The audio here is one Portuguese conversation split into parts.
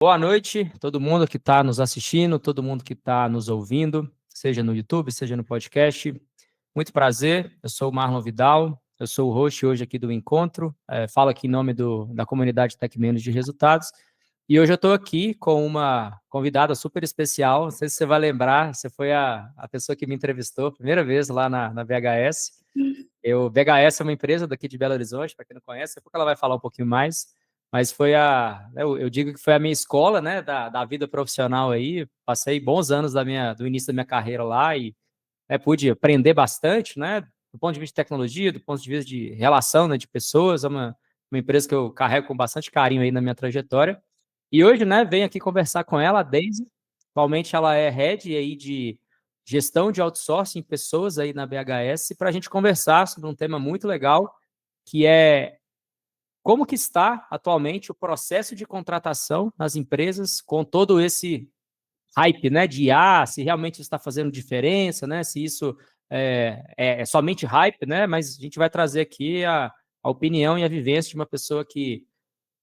Boa noite, todo mundo que está nos assistindo, todo mundo que está nos ouvindo, seja no YouTube, seja no podcast. Muito prazer, eu sou o Marlon Vidal, eu sou o host hoje aqui do Encontro, falo aqui em nome da comunidade Tech Menos de Resultados, e hoje eu estou aqui com uma convidada super especial, não sei se você vai lembrar, você foi a pessoa que me entrevistou a primeira vez lá na VHS. VHS é uma empresa daqui de Belo Horizonte, para quem não conhece, depois ela vai falar um pouquinho mais, mas eu digo que foi a minha escola, né, da vida profissional aí, passei bons anos do início da minha carreira lá e pude aprender bastante, né, do ponto de vista de tecnologia, do ponto de vista de relação, né, de pessoas, é uma empresa que eu carrego com bastante carinho aí na minha trajetória, e hoje, né, venho aqui conversar com ela, a Daisy. Atualmente ela é head aí de gestão de outsourcing, pessoas aí na BHS, para a gente conversar sobre um tema muito legal, que é como que está atualmente o processo de contratação nas empresas com todo esse hype, né, de IA, se realmente está fazendo diferença, né, se isso é somente hype, né, mas a gente vai trazer aqui a opinião e a vivência de uma pessoa que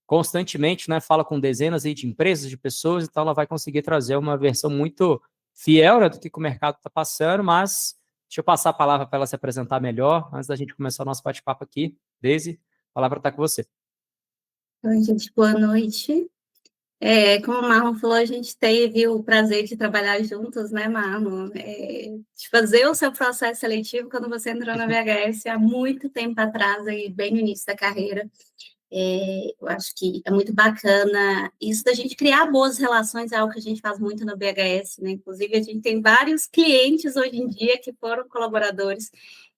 constantemente, né, fala com dezenas aí de empresas, de pessoas, então ela vai conseguir trazer uma versão muito fiel, né, do que o mercado está passando, mas deixa eu passar a palavra para ela se apresentar melhor, antes da gente começar o nosso bate-papo aqui. Daisy, a palavra está com você. Oi, gente, boa noite. Como o Marlon falou, a gente teve o prazer de trabalhar juntos, né, Marlon? De fazer o seu processo seletivo quando você entrou na VHS há muito tempo atrás, aí, bem no início da carreira. Eu acho que é muito bacana isso da gente criar boas relações, é algo que a gente faz muito no BHS, né? Inclusive, a gente tem vários clientes hoje em dia que foram colaboradores,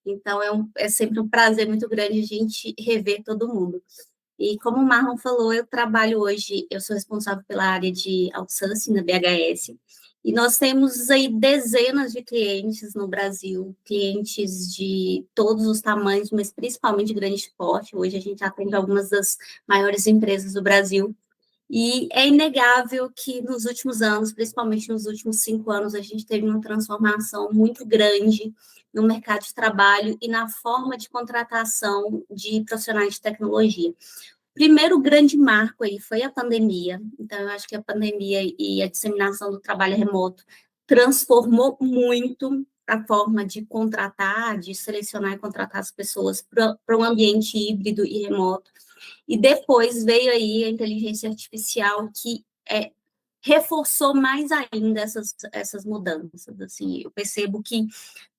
então é sempre um prazer muito grande a gente rever todo mundo. E como o Marlon falou, eu sou responsável pela área de outsourcing na BHS, e nós temos aí dezenas de clientes no Brasil, clientes de todos os tamanhos, mas principalmente de grande porte. Hoje a gente atende algumas das maiores empresas do Brasil, e é inegável que nos últimos anos, principalmente nos últimos 5 anos, a gente teve uma transformação muito grande no mercado de trabalho e na forma de contratação de profissionais de tecnologia. Primeiro grande marco aí foi a pandemia. Então, eu acho que a pandemia e a disseminação do trabalho remoto transformou muito a forma de contratar, de selecionar e contratar as pessoas para um ambiente híbrido e remoto. E depois veio aí a inteligência artificial que reforçou mais ainda essas mudanças. Assim, eu percebo que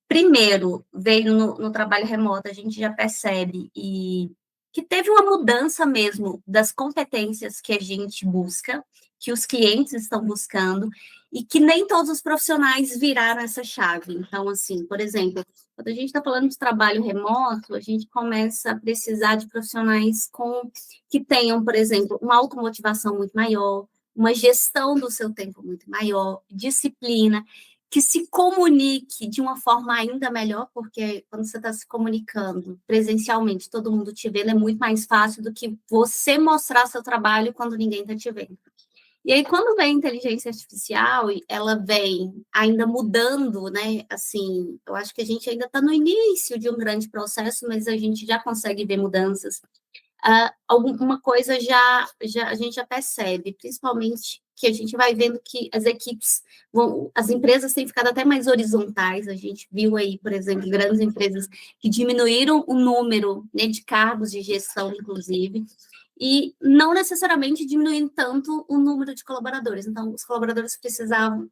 primeiro veio no trabalho remoto, a gente já percebe e que teve uma mudança mesmo das competências que a gente busca, que os clientes estão buscando, e que nem todos os profissionais viraram essa chave. Então, assim, por exemplo, quando a gente está falando de trabalho remoto, a gente começa a precisar de profissionais que tenham, por exemplo, uma automotivação muito maior, uma gestão do seu tempo muito maior, disciplina, que se comunique de uma forma ainda melhor, porque quando você está se comunicando presencialmente, todo mundo te vendo, é muito mais fácil do que você mostrar seu trabalho quando ninguém está te vendo. E aí, quando vem a inteligência artificial, ela vem ainda mudando, né? Assim, eu acho que a gente ainda está no início de um grande processo, mas a gente já consegue ver mudanças. Alguma coisa a gente já percebe, principalmente que a gente vai vendo que as empresas têm ficado até mais horizontais. A gente viu aí, por exemplo, grandes empresas que diminuíram o número, né, de cargos de gestão, inclusive, e não necessariamente diminuindo tanto o número de colaboradores. Então, os colaboradores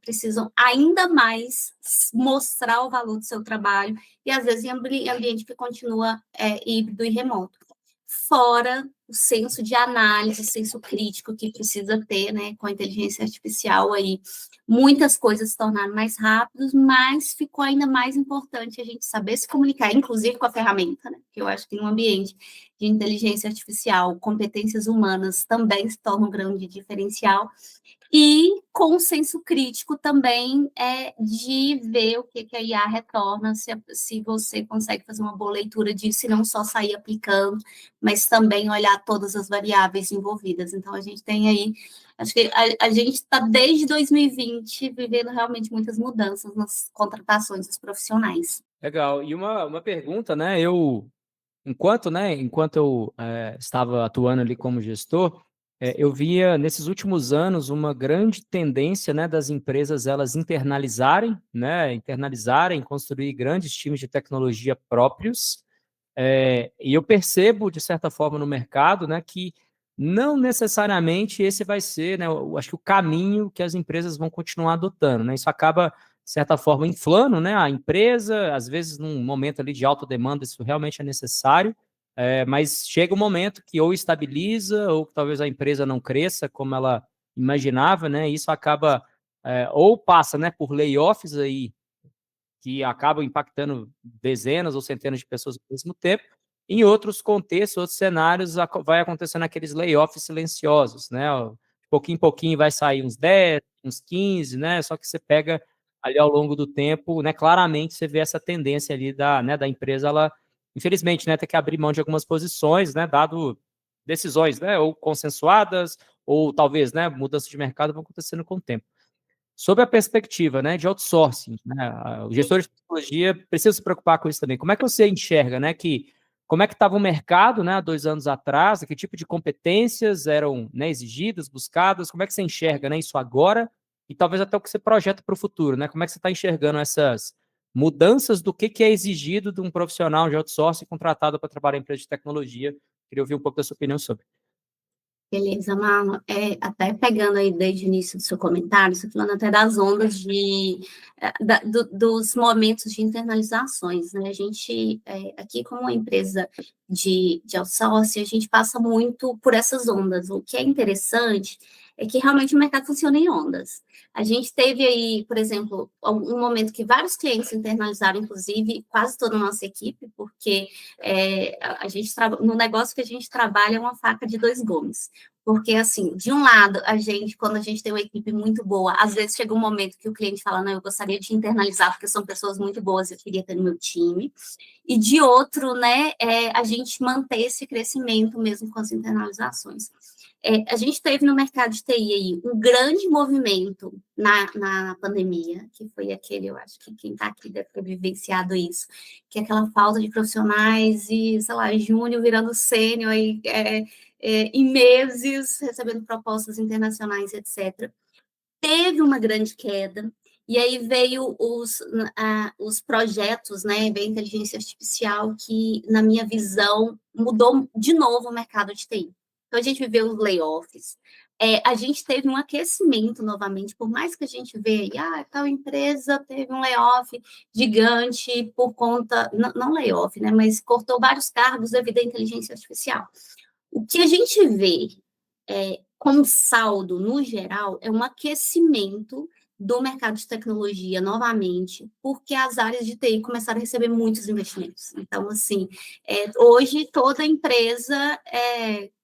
precisam ainda mais mostrar o valor do seu trabalho, e às vezes em ambiente que continua híbrido e remoto. Fora o senso de análise, senso crítico que precisa ter, né, com a inteligência artificial aí. Muitas coisas se tornaram mais rápidas, mas ficou ainda mais importante a gente saber se comunicar, inclusive com a ferramenta, né, que eu acho que em um ambiente de inteligência artificial, competências humanas também se tornam um grande diferencial, e com o senso crítico também de ver o que a IA retorna, se você consegue fazer uma boa leitura disso e não só sair aplicando, mas também olhar todas as variáveis envolvidas. Então, a gente tem aí, acho que a gente está desde 2020 vivendo realmente muitas mudanças nas contratações dos profissionais. Legal, e uma pergunta, né, enquanto eu estava atuando ali como gestor, eu via nesses últimos anos uma grande tendência, né, das empresas elas internalizarem, né, construir grandes times de tecnologia próprios. E eu percebo, de certa forma, no mercado, né, que não necessariamente esse vai ser, né, eu acho que o caminho que as empresas vão continuar adotando, né? Isso acaba, de certa forma, inflando, né, a empresa, às vezes, num momento ali de alta demanda, isso realmente é necessário, mas chega um momento que ou estabiliza, ou talvez a empresa não cresça como ela imaginava, né? E isso acaba, ou passa, né, por layoffs aí, que acabam impactando dezenas ou centenas de pessoas ao mesmo tempo. Em outros contextos, outros cenários, vai acontecendo aqueles layoffs silenciosos, né? De pouquinho em pouquinho vai sair uns 10, uns 15, né? Só que você pega ali ao longo do tempo, né? Claramente você vê essa tendência ali da empresa, ela, infelizmente, né, ter que abrir mão de algumas posições, né? Dado decisões, né? Ou consensuadas, ou talvez, né? Mudanças de mercado vão acontecendo com o tempo. Sob a perspectiva, né, de outsourcing, né, o gestor de tecnologia precisa se preocupar com isso também. Como é que você enxerga, né, como é que estava o mercado, né, há 2 anos atrás, que tipo de competências eram, né, exigidas, buscadas, como é que você enxerga, né, isso agora e talvez até o que você projeta para o futuro, né, como é que você está enxergando essas mudanças do que é exigido de um profissional de outsourcing contratado para trabalhar em empresa de tecnologia? Queria ouvir um pouco da sua opinião sobre. Beleza, Marlon. Até pegando aí desde o início do seu comentário, você falando até das ondas dos momentos de internalizações, né? A gente, aqui como uma empresa de outsourcing, a gente passa muito por essas ondas. O que é interessante é que realmente o mercado funciona em ondas. A gente teve aí, por exemplo, um momento que vários clientes internalizaram, inclusive quase toda a nossa equipe, porque a gente no negócio que a gente trabalha é uma faca de dois gumes. Porque, assim, de um lado, quando a gente tem uma equipe muito boa, às vezes chega um momento que o cliente fala, não, eu gostaria de internalizar, porque são pessoas muito boas, eu queria ter no meu time. E de outro, né, a gente manter esse crescimento mesmo com as internalizações. A gente teve no mercado de TI aí um grande movimento na pandemia, que foi aquele, eu acho que quem está aqui deve ter vivenciado isso, que é aquela falta de profissionais e, sei lá, júnior virando sênior aí, em meses, recebendo propostas internacionais, etc. Teve uma grande queda, e aí veio os projetos, né, veio a inteligência artificial, que, na minha visão, mudou de novo o mercado de TI. Então, a gente viveu os layoffs, a gente teve um aquecimento novamente, por mais que a gente veja, tal empresa teve um layoff gigante por conta, não layoff, né, mas cortou vários cargos devido à inteligência artificial. O que a gente vê como saldo, no geral, é um aquecimento do mercado de tecnologia novamente, porque as áreas de TI começaram a receber muitos investimentos. Então, assim, hoje toda empresa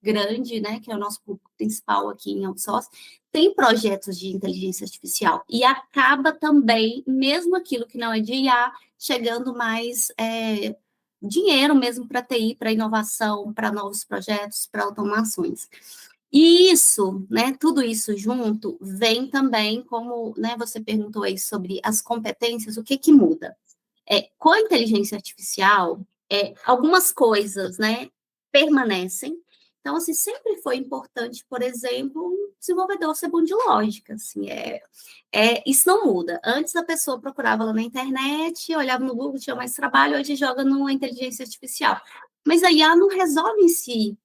grande, né, que é o nosso público principal aqui em outsourcing, tem projetos de inteligência artificial e acaba também, mesmo aquilo que não é de IA, chegando mais dinheiro mesmo para TI, para inovação, para novos projetos, para automações. E isso, né, tudo isso junto, vem também, como, né, você perguntou aí sobre as competências, o que muda? Com a inteligência artificial, algumas coisas, né, permanecem. Então, assim, sempre foi importante, por exemplo, um desenvolvedor ser bom de lógica, assim, isso não muda. Antes a pessoa procurava lá na internet, olhava no Google, tinha mais trabalho, hoje joga numa inteligência artificial. Mas a IA não resolve em si,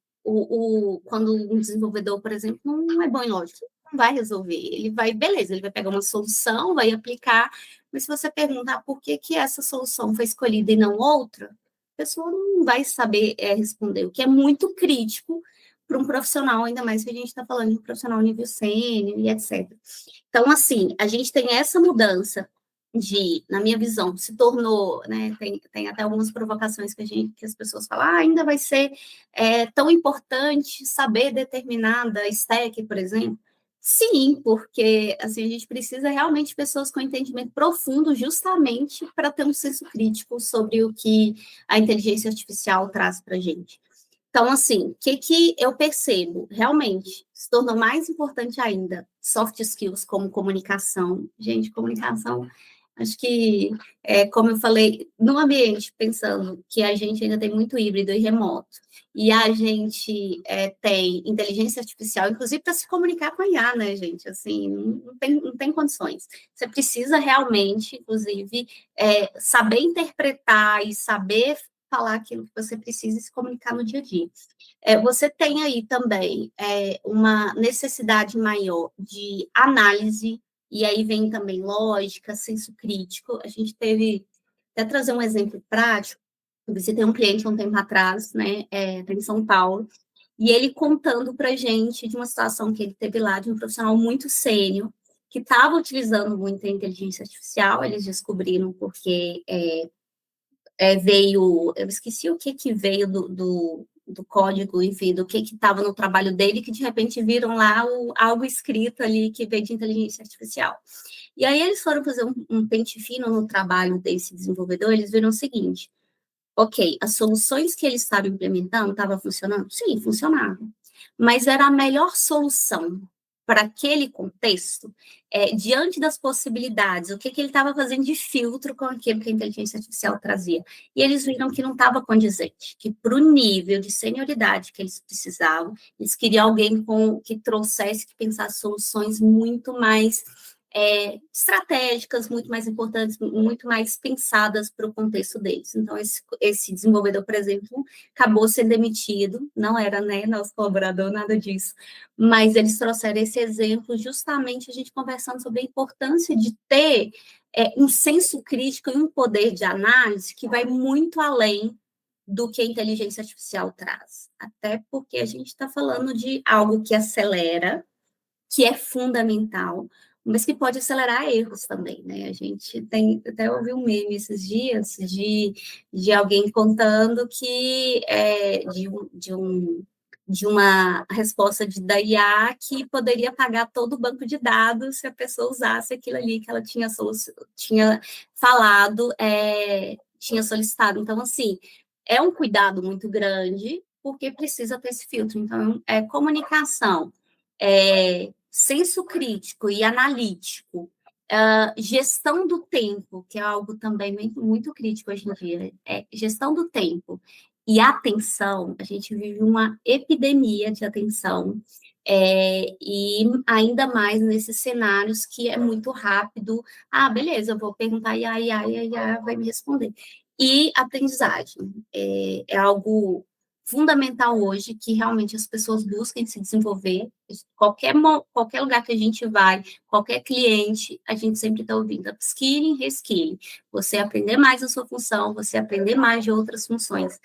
quando um desenvolvedor, por exemplo, não é bom em lógica, não vai resolver. Ele vai, beleza, ele vai pegar uma solução, vai aplicar, mas se você perguntar por que essa solução foi escolhida e não outra, a pessoa não vai saber responder, o que é muito crítico para um profissional, ainda mais que a gente está falando de um profissional nível sênior e etc. Então, assim, a gente tem essa mudança na minha visão, se tornou, né, tem até algumas provocações que as pessoas falam, ainda vai ser tão importante saber determinada stack, por exemplo. Sim, porque assim, a gente precisa realmente de pessoas com entendimento profundo, justamente para ter um senso crítico sobre o que a inteligência artificial traz para a gente. Então, assim, o que eu percebo? Realmente, se tornou mais importante ainda soft skills como comunicação. Gente, comunicação, Acho que, como eu falei, no ambiente, pensando que a gente ainda tem muito híbrido e remoto, e a gente tem inteligência artificial, inclusive para se comunicar com a IA, né, gente? Assim, não tem condições. Você precisa realmente, inclusive, saber interpretar e saber falar aquilo que você precisa e se comunicar no dia a dia. Você tem aí também uma necessidade maior de análise, e aí vem também lógica, senso crítico. A gente teve, até trazer um exemplo prático, eu visitei um cliente um tempo atrás, né, em São Paulo, e ele contando para a gente de uma situação que ele teve lá, de um profissional muito sênior, que estava utilizando muito a inteligência artificial, eles descobriram porque veio, eu esqueci o que veio do código, enfim, do que estava no trabalho dele, que de repente viram lá algo escrito ali que veio de inteligência artificial. E aí eles foram fazer um pente fino no trabalho desse desenvolvedor, eles viram o seguinte, ok, as soluções que eles estavam implementando estavam funcionando? Sim, funcionavam. Mas era a melhor solução para aquele contexto, diante das possibilidades, o que ele estava fazendo de filtro com aquilo que a inteligência artificial trazia. E eles viram que não estava condizente, que para o nível de senioridade que eles precisavam, eles queriam alguém que trouxesse, que pensasse soluções muito mais estratégicas, muito mais importantes, muito mais pensadas para o contexto deles. Então, esse desenvolvedor, por exemplo, acabou sendo demitido, não era, né, nosso colaborador, nada disso, mas eles trouxeram esse exemplo justamente a gente conversando sobre a importância de ter um senso crítico e um poder de análise que vai muito além do que a inteligência artificial traz. Até porque a gente está falando de algo que acelera, que é fundamental, mas que pode acelerar erros também, né? A gente tem, até ouvi um meme esses dias de alguém contando que de uma resposta da IA que poderia pagar todo o banco de dados se a pessoa usasse aquilo ali que ela tinha falado, tinha solicitado. Então, assim, é um cuidado muito grande, porque precisa ter esse filtro. Então, comunicação, senso crítico e analítico, gestão do tempo, que é algo também muito, muito crítico hoje em dia, gestão do tempo e atenção, a gente vive uma epidemia de atenção, e ainda mais nesses cenários que é muito rápido. Ah, beleza, eu vou perguntar, e aí vai me responder. E aprendizagem é algo fundamental hoje que realmente as pessoas busquem se desenvolver. Qualquer lugar que a gente vai, qualquer cliente, a gente sempre está ouvindo upskilling, reskilling. Você aprender mais a sua função, você aprender mais de outras funções.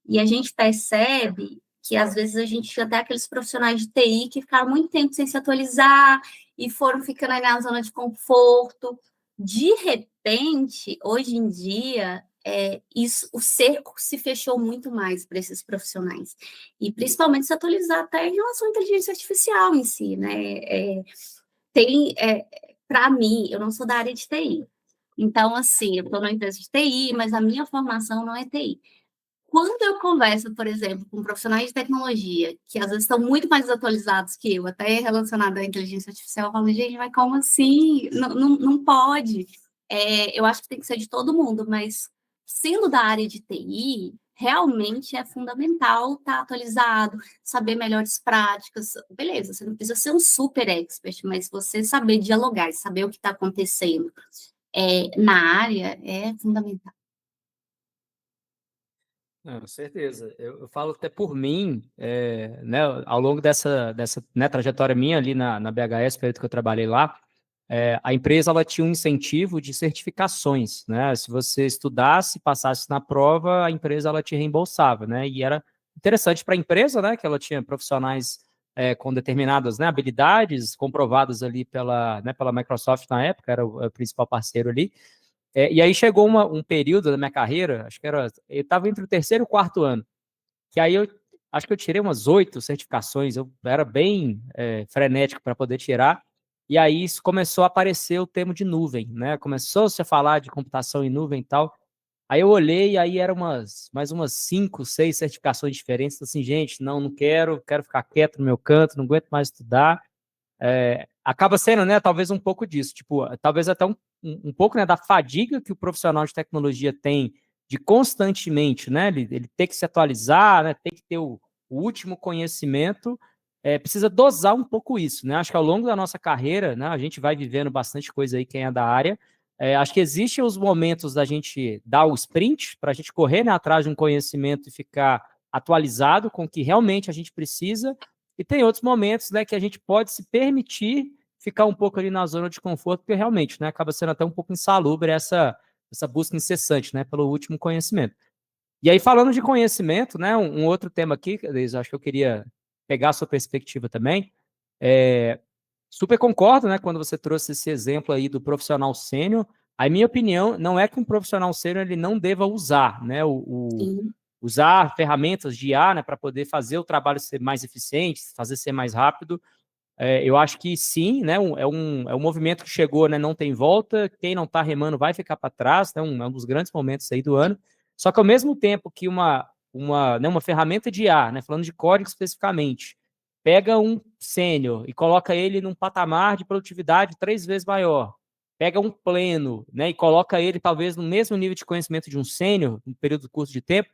E a gente percebe que às vezes a gente até aqueles profissionais de TI que ficaram muito tempo sem se atualizar e foram ficando aí na zona de conforto. De repente, hoje em dia, o cerco se fechou muito mais para esses profissionais. E principalmente se atualizar até em relação à inteligência artificial em si, né? Para mim, eu não sou da área de TI. Então, assim, eu estou numa empresa de TI, mas a minha formação não é TI. Quando eu converso, por exemplo, com profissionais de tecnologia, que às vezes estão muito mais atualizados que eu, até relacionado à inteligência artificial, eu falo, gente, mas como assim? Não pode. Eu acho que tem que ser de todo mundo, mas sendo da área de TI, realmente é fundamental estar atualizado, saber melhores práticas. Beleza, você não precisa ser um super expert, mas você saber dialogar, saber o que está acontecendo na área é fundamental. Não, com certeza. Eu falo até por mim, né, ao longo dessa né, trajetória minha ali na BHS, período que eu trabalhei lá, a empresa ela tinha um incentivo de certificações, né? Se você estudasse, passasse na prova, a empresa ela te reembolsava, né? E era interessante para a empresa, né? Que ela tinha profissionais com determinadas, né, habilidades comprovadas ali pela Microsoft na época, era o principal parceiro ali. E aí chegou um período da minha carreira, acho que eu estava entre o terceiro e o quarto ano, que aí eu acho que eu tirei umas 8 certificações, eu era bem frenético para poder tirar, e aí isso começou a aparecer o termo de nuvem, né? Começou-se a falar de computação em nuvem e tal. Aí eu olhei e aí eram mais umas 5, 6 certificações diferentes, assim, gente, não quero ficar quieto no meu canto, não aguento mais estudar. acaba sendo, né, talvez um pouco disso, tipo, talvez até um pouco, né, da fadiga que o profissional de tecnologia tem de constantemente, né, ele ter que se atualizar, né, ter que ter o último conhecimento, precisa dosar um pouco isso, né, acho que ao longo da nossa carreira, né, a gente vai vivendo bastante coisa aí, quem é da área, acho que existem os momentos da gente dar o sprint, para a gente correr, né, atrás de um conhecimento e ficar atualizado com o que realmente a gente precisa, e tem outros momentos, né, que a gente pode se permitir ficar um pouco ali na zona de conforto, porque realmente, né, acaba sendo até um pouco insalubre essa busca incessante, né, pelo último conhecimento. E aí, falando de conhecimento, né, um outro tema aqui, Deise, acho que eu queria pegar a sua perspectiva também, super concordo, né, quando você trouxe esse exemplo aí do profissional sênior. A minha opinião não é que um profissional sênior ele não deva usar, né, usar ferramentas de IA, né, para poder fazer o trabalho ser mais eficiente, fazer ser mais rápido. Eu acho que sim, né, é um movimento que chegou, né, não tem volta, quem não está remando vai ficar para trás, né, é um dos grandes momentos aí do ano. Só que ao mesmo tempo que uma ferramenta de IA, né, falando de código especificamente, pega um sênior e coloca ele num patamar de produtividade 3 vezes maior, pega um pleno, né, e coloca ele talvez no mesmo nível de conhecimento de um sênior, um período curto de tempo,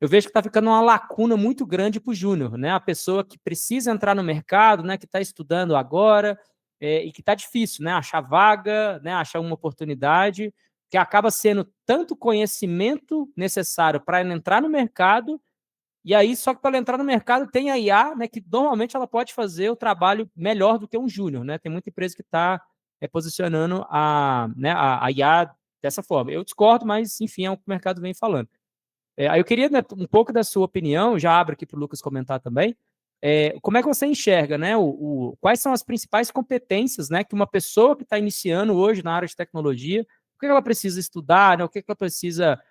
eu vejo que está ficando uma lacuna muito grande para o júnior, né? A pessoa que precisa entrar no mercado, né? Que está estudando agora e que está difícil, né? Achar vaga, né? Achar uma oportunidade, que acaba sendo tanto conhecimento necessário para entrar no mercado, e aí só que para entrar no mercado tem a IA, né? Que normalmente ela pode fazer o trabalho melhor do que um júnior, né? Tem muita empresa que está posicionando a IA dessa forma. Eu discordo, mas enfim, é o que o mercado vem falando. Aí eu queria, né, um pouco da sua opinião, já abro aqui para o Lucas comentar também. Como é que você enxerga, né, quais são as principais competências, né, que uma pessoa que está iniciando hoje na área de tecnologia, o que ela precisa estudar, né, o que ela precisa,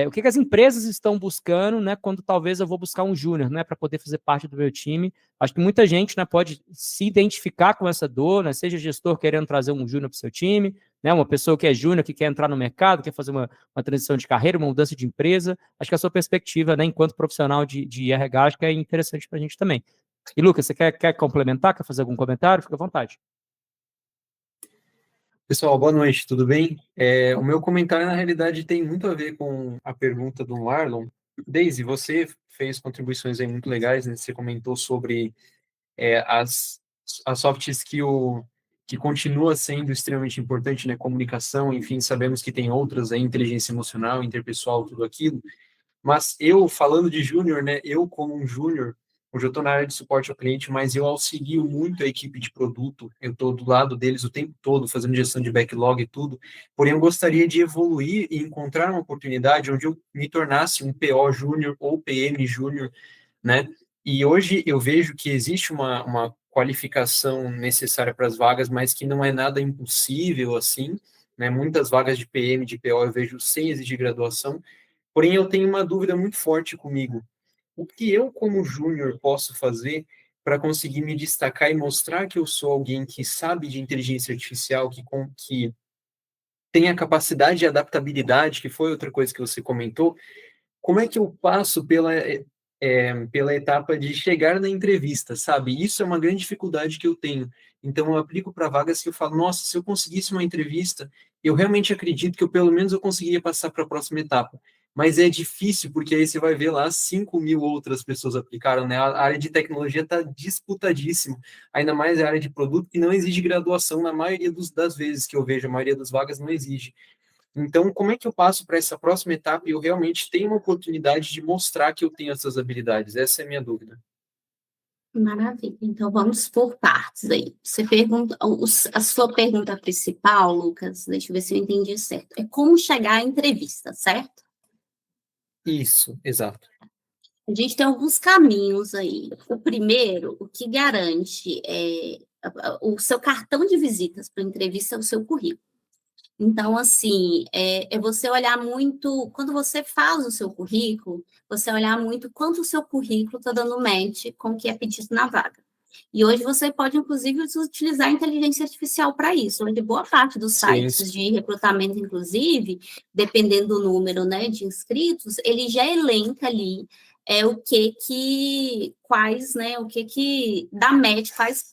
o que as empresas estão buscando, né, quando talvez eu vou buscar um júnior, né, para poder fazer parte do meu time. Acho que muita gente, né, pode se identificar com essa dor, né, seja gestor querendo trazer um júnior para o seu time, né, uma pessoa que é júnior, que quer entrar no mercado, quer fazer uma transição de carreira, uma mudança de empresa. Acho que a sua perspectiva, né, enquanto profissional de RH, acho que é interessante para a gente também. E, Lucas, você quer complementar? Quer fazer algum comentário? Fica à vontade. Pessoal, boa noite, tudo bem? O meu comentário, na realidade, tem muito a ver com a pergunta do Marlon. Daisy, você fez contribuições aí muito legais, né? Você comentou sobre as soft skill que continua sendo extremamente importante, né? Comunicação, enfim, sabemos que tem outras aí, inteligência emocional, interpessoal, tudo aquilo. Mas eu, falando de júnior, né? Eu, como um júnior, hoje eu estou na área de suporte ao cliente, mas eu auxilio muito a equipe de produto. Eu estou do lado deles o tempo todo, fazendo gestão de backlog e tudo. Porém, eu gostaria de evoluir e encontrar uma oportunidade onde eu me tornasse um PO júnior ou PM júnior, né? E hoje eu vejo que existe uma qualificação necessária para as vagas, mas que não é nada impossível assim, né? Muitas vagas de PM, de PO eu vejo sem exigir graduação. Porém, eu tenho uma dúvida muito forte comigo. O que eu, como júnior, posso fazer para conseguir me destacar e mostrar que eu sou alguém que sabe de inteligência artificial, que tem a capacidade de adaptabilidade, que foi outra coisa que você comentou? Como é que eu passo pela etapa de chegar na entrevista, sabe? Isso é uma grande dificuldade que eu tenho. Então, eu aplico para vagas que eu falo, nossa, se eu conseguisse uma entrevista, eu realmente acredito que eu, pelo menos eu conseguiria passar para a próxima etapa. Mas é difícil, porque aí você vai ver lá 5.000 outras pessoas aplicaram, né? A área de tecnologia está disputadíssima, ainda mais a área de produto, que não exige graduação na maioria das vezes que eu vejo, a maioria das vagas não exige. Então, como é que eu passo para essa próxima etapa e eu realmente tenho uma oportunidade de mostrar que eu tenho essas habilidades? Essa é a minha dúvida. Maravilha. Então, vamos por partes aí. Você pergunta, a sua pergunta principal, Lucas, deixa eu ver se eu entendi certo. É como chegar à entrevista, certo? Isso, exato. A gente tem alguns caminhos aí. O primeiro, o que garante o seu cartão de visitas para a entrevista é o seu currículo. Então, assim, é você olhar muito, quando você faz o seu currículo, você olhar muito quanto o seu currículo está dando match com o que é pedido na vaga. E hoje você pode, inclusive, utilizar a inteligência artificial para isso. Onde boa parte dos sites de recrutamento, inclusive, dependendo do número, né, de inscritos, ele já elenca ali quais, né, o que dá match,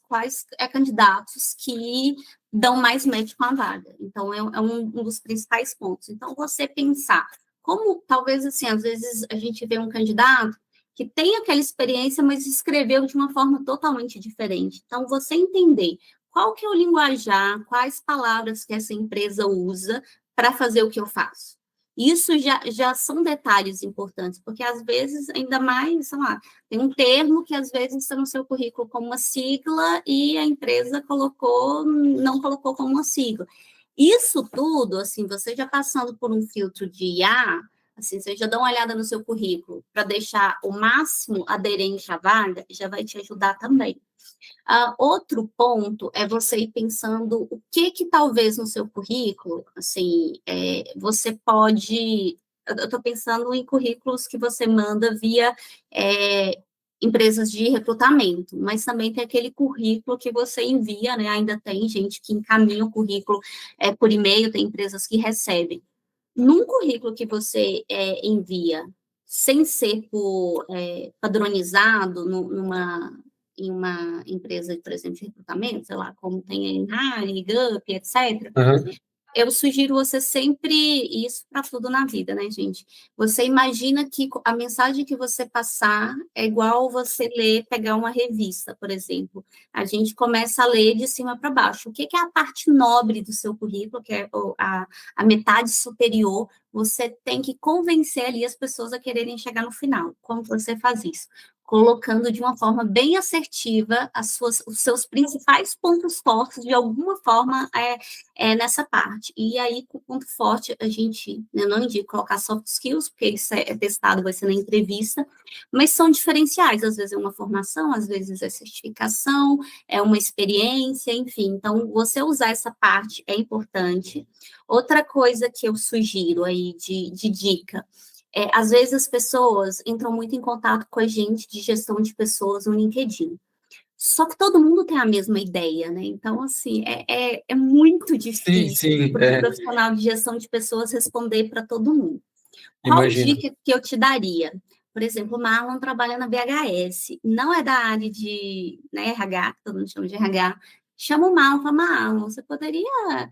quais candidatos que dão mais match com a vaga. Então, é um dos principais pontos. Então, você pensar, como talvez, assim, às vezes a gente vê um candidato que tem aquela experiência, mas escreveu de uma forma totalmente diferente. Então, você entender qual que é o linguajar, quais palavras que essa empresa usa para fazer o que eu faço. Isso já são detalhes importantes, porque às vezes, ainda mais, sei lá, tem um termo que às vezes está no seu currículo como uma sigla e a empresa não colocou como uma sigla. Isso tudo, assim, você já passando por um filtro de IA, assim, você já dá uma olhada no seu currículo para deixar o máximo aderente à vaga, já vai te ajudar também. Outro ponto é você ir pensando o que talvez no seu currículo, assim, você pode... Eu estou pensando em currículos que você manda via empresas de recrutamento, mas também tem aquele currículo que você envia, né? Ainda tem gente que encaminha o currículo por e-mail, tem empresas que recebem. Num currículo que você envia sem ser padronizado em uma empresa, por exemplo, de recrutamento, sei lá, como tem a Enhance, Gup, etc., eu sugiro você sempre, isso para tudo na vida, né, gente? Você imagina que a mensagem que você passar é igual você pegar uma revista, por exemplo. A gente começa a ler de cima para baixo. O que é a parte nobre do seu currículo, que é a metade superior? Você tem que convencer ali as pessoas a quererem chegar no final. Como você faz isso? Colocando de uma forma bem assertiva os seus principais pontos fortes, de alguma forma, nessa parte. E aí, com o ponto forte, eu não indico colocar soft skills, porque isso é testado, vai ser na entrevista, mas são diferenciais, às vezes é uma formação, às vezes é certificação, é uma experiência, enfim. Então, você usar essa parte é importante. Outra coisa que eu sugiro aí de dica, às vezes as pessoas entram muito em contato com a gente de gestão de pessoas no LinkedIn. Só que todo mundo tem a mesma ideia, né? Então, assim, é muito difícil para o profissional de gestão de pessoas responder para todo mundo. Qual dica que eu te daria? Por exemplo, o Marlon trabalha na BHS, não é da área de RH, todo mundo chama de RH. Chama o Marlon e fala, Marlon, você poderia...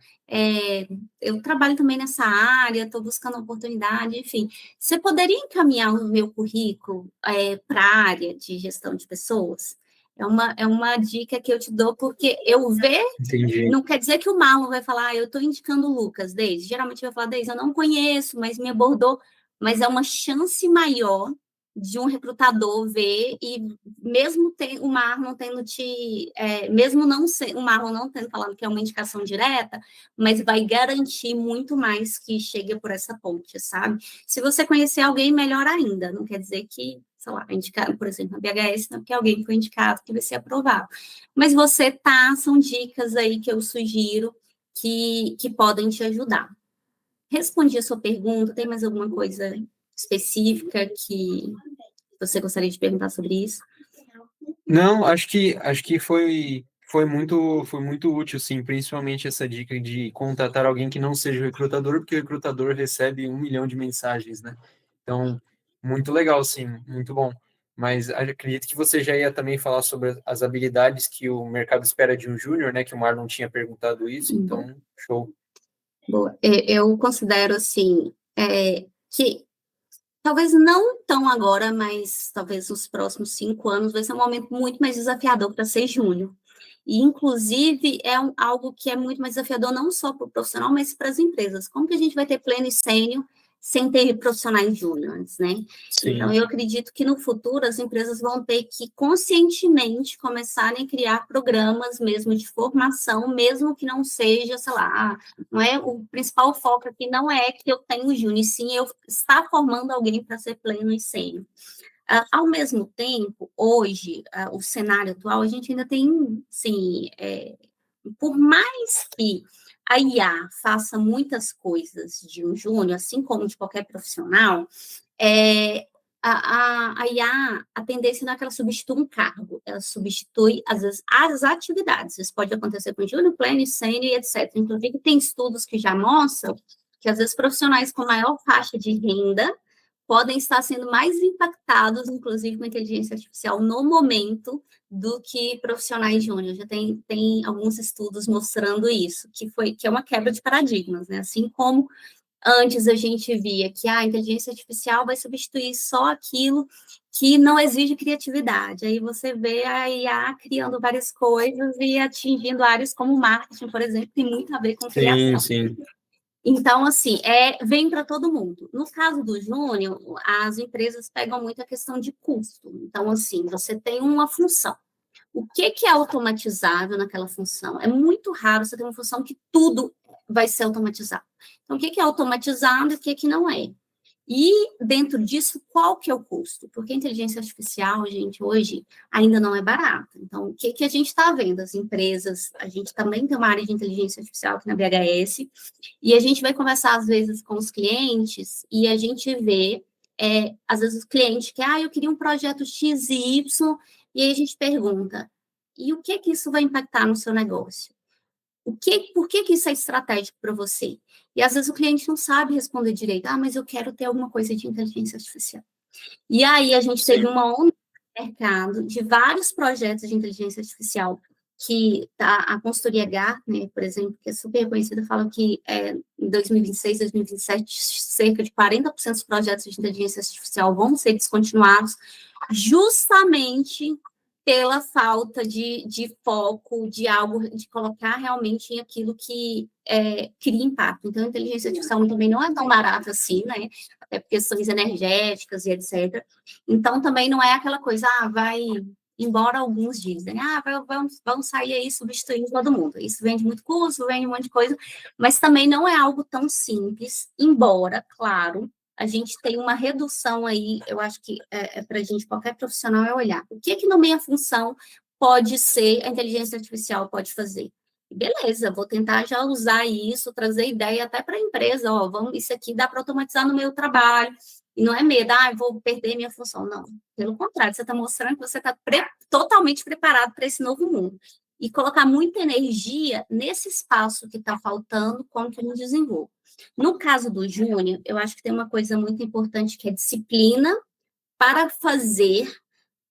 eu trabalho também nessa área, estou buscando oportunidade, enfim. Você poderia encaminhar o meu currículo para a área de gestão de pessoas? É uma dica que eu te dou, porque não quer dizer que o Marlon vai falar, eu estou indicando o Lucas, Deise. Geralmente vai falar, Deise, eu não conheço, mas me abordou. Mas é uma chance maior de um recrutador ver, e mesmo o Marlon tendo mesmo não ser, o Marlon não tendo falado que é uma indicação direta, mas vai garantir muito mais que chegue por essa ponte, sabe? Se você conhecer alguém, melhor ainda, não quer dizer que, sei lá, indicado, por exemplo, na BHS, não que alguém foi indicado que vai ser aprovado. Mas são dicas aí que eu sugiro que podem te ajudar. Respondi a sua pergunta, tem mais alguma coisa específica que você gostaria de perguntar sobre isso? Não, acho que foi muito útil, sim, principalmente essa dica de contatar alguém que não seja o recrutador, porque o recrutador recebe 1 milhão de mensagens, né? Então, muito legal, sim, muito bom. Mas acredito que você já ia também falar sobre as habilidades que o mercado espera de um júnior, né? Que o Marlon tinha perguntado isso, então, show. Boa. Eu considero, assim, que talvez não tão agora, mas talvez nos próximos 5 anos vai ser um momento muito mais desafiador para ser júnior. E, inclusive, algo que é muito mais desafiador não só para o profissional, mas para as empresas. Como que a gente vai ter pleno e sênior sem ter profissionais júniores, né? Sim. Então, eu acredito que no futuro as empresas vão ter que conscientemente começarem a criar programas mesmo de formação, mesmo que não seja, sei lá, não é o principal foco aqui não é que eu tenho júnior, sim eu estar formando alguém para ser pleno e sênior. Ao mesmo tempo, hoje, o cenário atual, a gente ainda tem, sim, por mais que a IA faça muitas coisas de um júnior, assim como de qualquer profissional, a IA, a tendência não é que ela substitua um cargo, ela substitui, às vezes, as atividades. Isso pode acontecer com júnior, pleno, sênior e etc. Inclusive, tem estudos que já mostram que, às vezes, profissionais com maior faixa de renda podem estar sendo mais impactados, inclusive, com a inteligência artificial no momento do que profissionais júnior. Já tem alguns estudos mostrando isso, que é uma quebra de paradigmas, né? Assim como antes a gente via que a inteligência artificial vai substituir só aquilo que não exige criatividade. Aí você vê a IA criando várias coisas e atingindo áreas como marketing, por exemplo, que tem muito a ver com criação. Sim. Então, assim, vem para todo mundo. No caso do Júnior, as empresas pegam muito a questão de custo. Então, assim, você tem uma função. O que é automatizável naquela função? É muito raro você ter uma função que tudo vai ser automatizado. Então, o que é automatizado e o que não é? E, dentro disso, qual que é o custo? Porque a inteligência artificial, gente, hoje, ainda não é barata. Então, o que a gente está vendo? As empresas, a gente também tem uma área de inteligência artificial aqui na BHS, e a gente vai conversar, às vezes, com os clientes, e a gente vê, às vezes, o cliente que, eu queria um projeto X e Y, e aí a gente pergunta, e o que isso vai impactar no seu negócio? Por que isso é estratégico para você? E às vezes o cliente não sabe responder direito. Mas eu quero ter alguma coisa de inteligência artificial. E aí a gente teve uma onda no mercado de vários projetos de inteligência artificial que a consultoria Gartner, por exemplo, que é super conhecida, fala que em 2026, 2027, cerca de 40% dos projetos de inteligência artificial vão ser descontinuados, justamente pela falta de foco, de algo, de colocar realmente em aquilo que cria impacto. Então, a inteligência artificial também não é tão barata assim, né? Até por questões energéticas e etc. Então, também não é aquela coisa, vai, embora alguns dizem, vão sair aí substituindo todo mundo. Isso vende muito custo, vende um monte de coisa, mas também não é algo tão simples, embora, claro, a gente tem uma redução aí, eu acho que para a gente, qualquer profissional, é olhar o que na minha função pode ser, a inteligência artificial pode fazer. Beleza, vou tentar já usar isso, trazer ideia até para a empresa, isso aqui dá para automatizar no meu trabalho, e não é medo, vou perder minha função, não. Pelo contrário, você está mostrando que você está totalmente preparado para esse novo mundo. E colocar muita energia nesse espaço que está faltando como que eu desenvolvo. No caso do Júnior, eu acho que tem uma coisa muito importante que é disciplina para fazer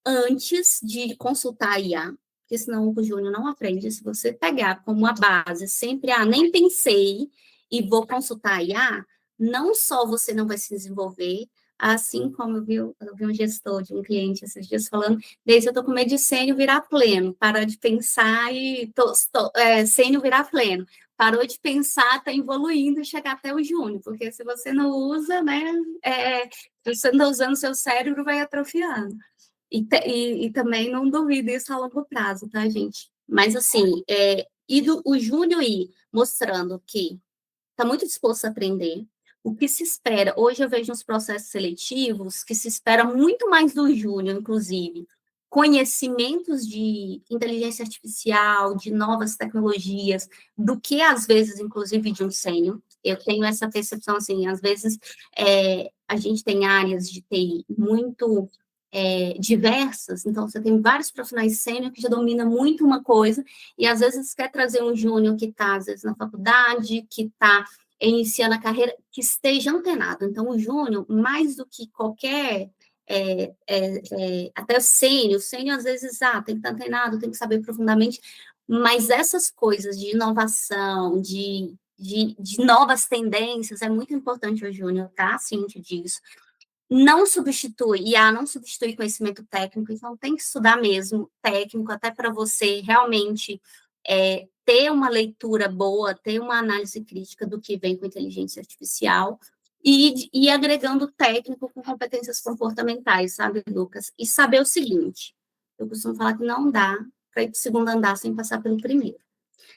antes de consultar a IA, porque senão o Júnior não aprende. Se você pegar como a base sempre, nem pensei e vou consultar a IA, não só você não vai se desenvolver, assim como eu vi um gestor de um cliente esses dias falando, desde eu estou com medo de sênior virar pleno, parar de pensar e sênior virar pleno. Parou de pensar, está evoluindo e chegar até o Júnior, porque se você não usa, né, se você não está usando o seu cérebro, vai atrofiando. E também não duvido isso a longo prazo, tá, gente? Mas, assim, o Júnior ir mostrando que está muito disposto a aprender, o que se espera, hoje eu vejo uns processos seletivos que se espera muito mais do Júnior, inclusive, conhecimentos de inteligência artificial, de novas tecnologias, do que, às vezes, inclusive, de um sênior. Eu tenho essa percepção, assim, às vezes a gente tem áreas de TI muito diversas, então você tem vários profissionais sênior que já dominam muito uma coisa, e às vezes quer trazer um júnior que está, às vezes, na faculdade, que está iniciando a carreira, que esteja antenado. Então, o júnior, mais do que qualquer, até o sênior às vezes, tem que estar antenado, tem que saber profundamente, mas essas coisas de inovação, de novas tendências, é muito importante o júnior estar ciente disso. Não substitui, IA não substitui conhecimento técnico, então tem que estudar mesmo técnico, até para você realmente ter uma leitura boa, ter uma análise crítica do que vem com inteligência artificial e agregando técnico com competências comportamentais, sabe, Lucas? E saber o seguinte, eu costumo falar que não dá para ir para o segundo andar sem passar pelo primeiro.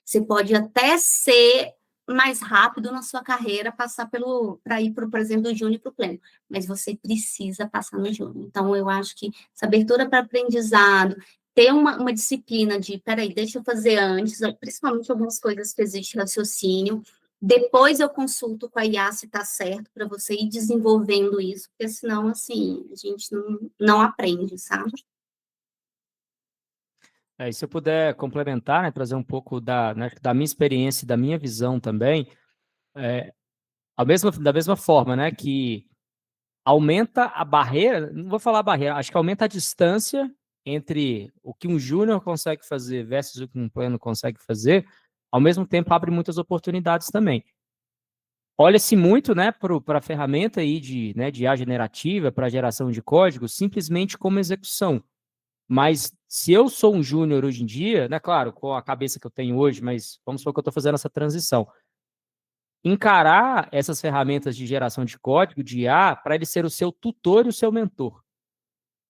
Você pode até ser mais rápido na sua carreira, passar para ir, por exemplo, do júnior para o pleno, mas você precisa passar no júnior. Então, eu acho que essa abertura para aprendizado, ter uma disciplina de, deixa eu fazer antes, principalmente algumas coisas que existe raciocínio, depois eu consulto com a IA se está certo para você ir desenvolvendo isso, porque senão, assim, a gente não aprende, sabe? E se eu puder complementar, né, trazer um pouco da minha experiência e da minha visão também, da mesma forma, né, que aumenta a barreira, não vou falar barreira, acho que aumenta a distância entre o que um júnior consegue fazer versus o que um pleno consegue fazer, ao mesmo tempo abre muitas oportunidades também. Olha-se muito, né, para a ferramenta aí de IA generativa, para geração de código, simplesmente como execução. Mas se eu sou um júnior hoje em dia, né, claro, com a cabeça que eu tenho hoje, mas vamos supor que eu estou fazendo essa transição, encarar essas ferramentas de geração de código, de IA, para ele ser o seu tutor e o seu mentor.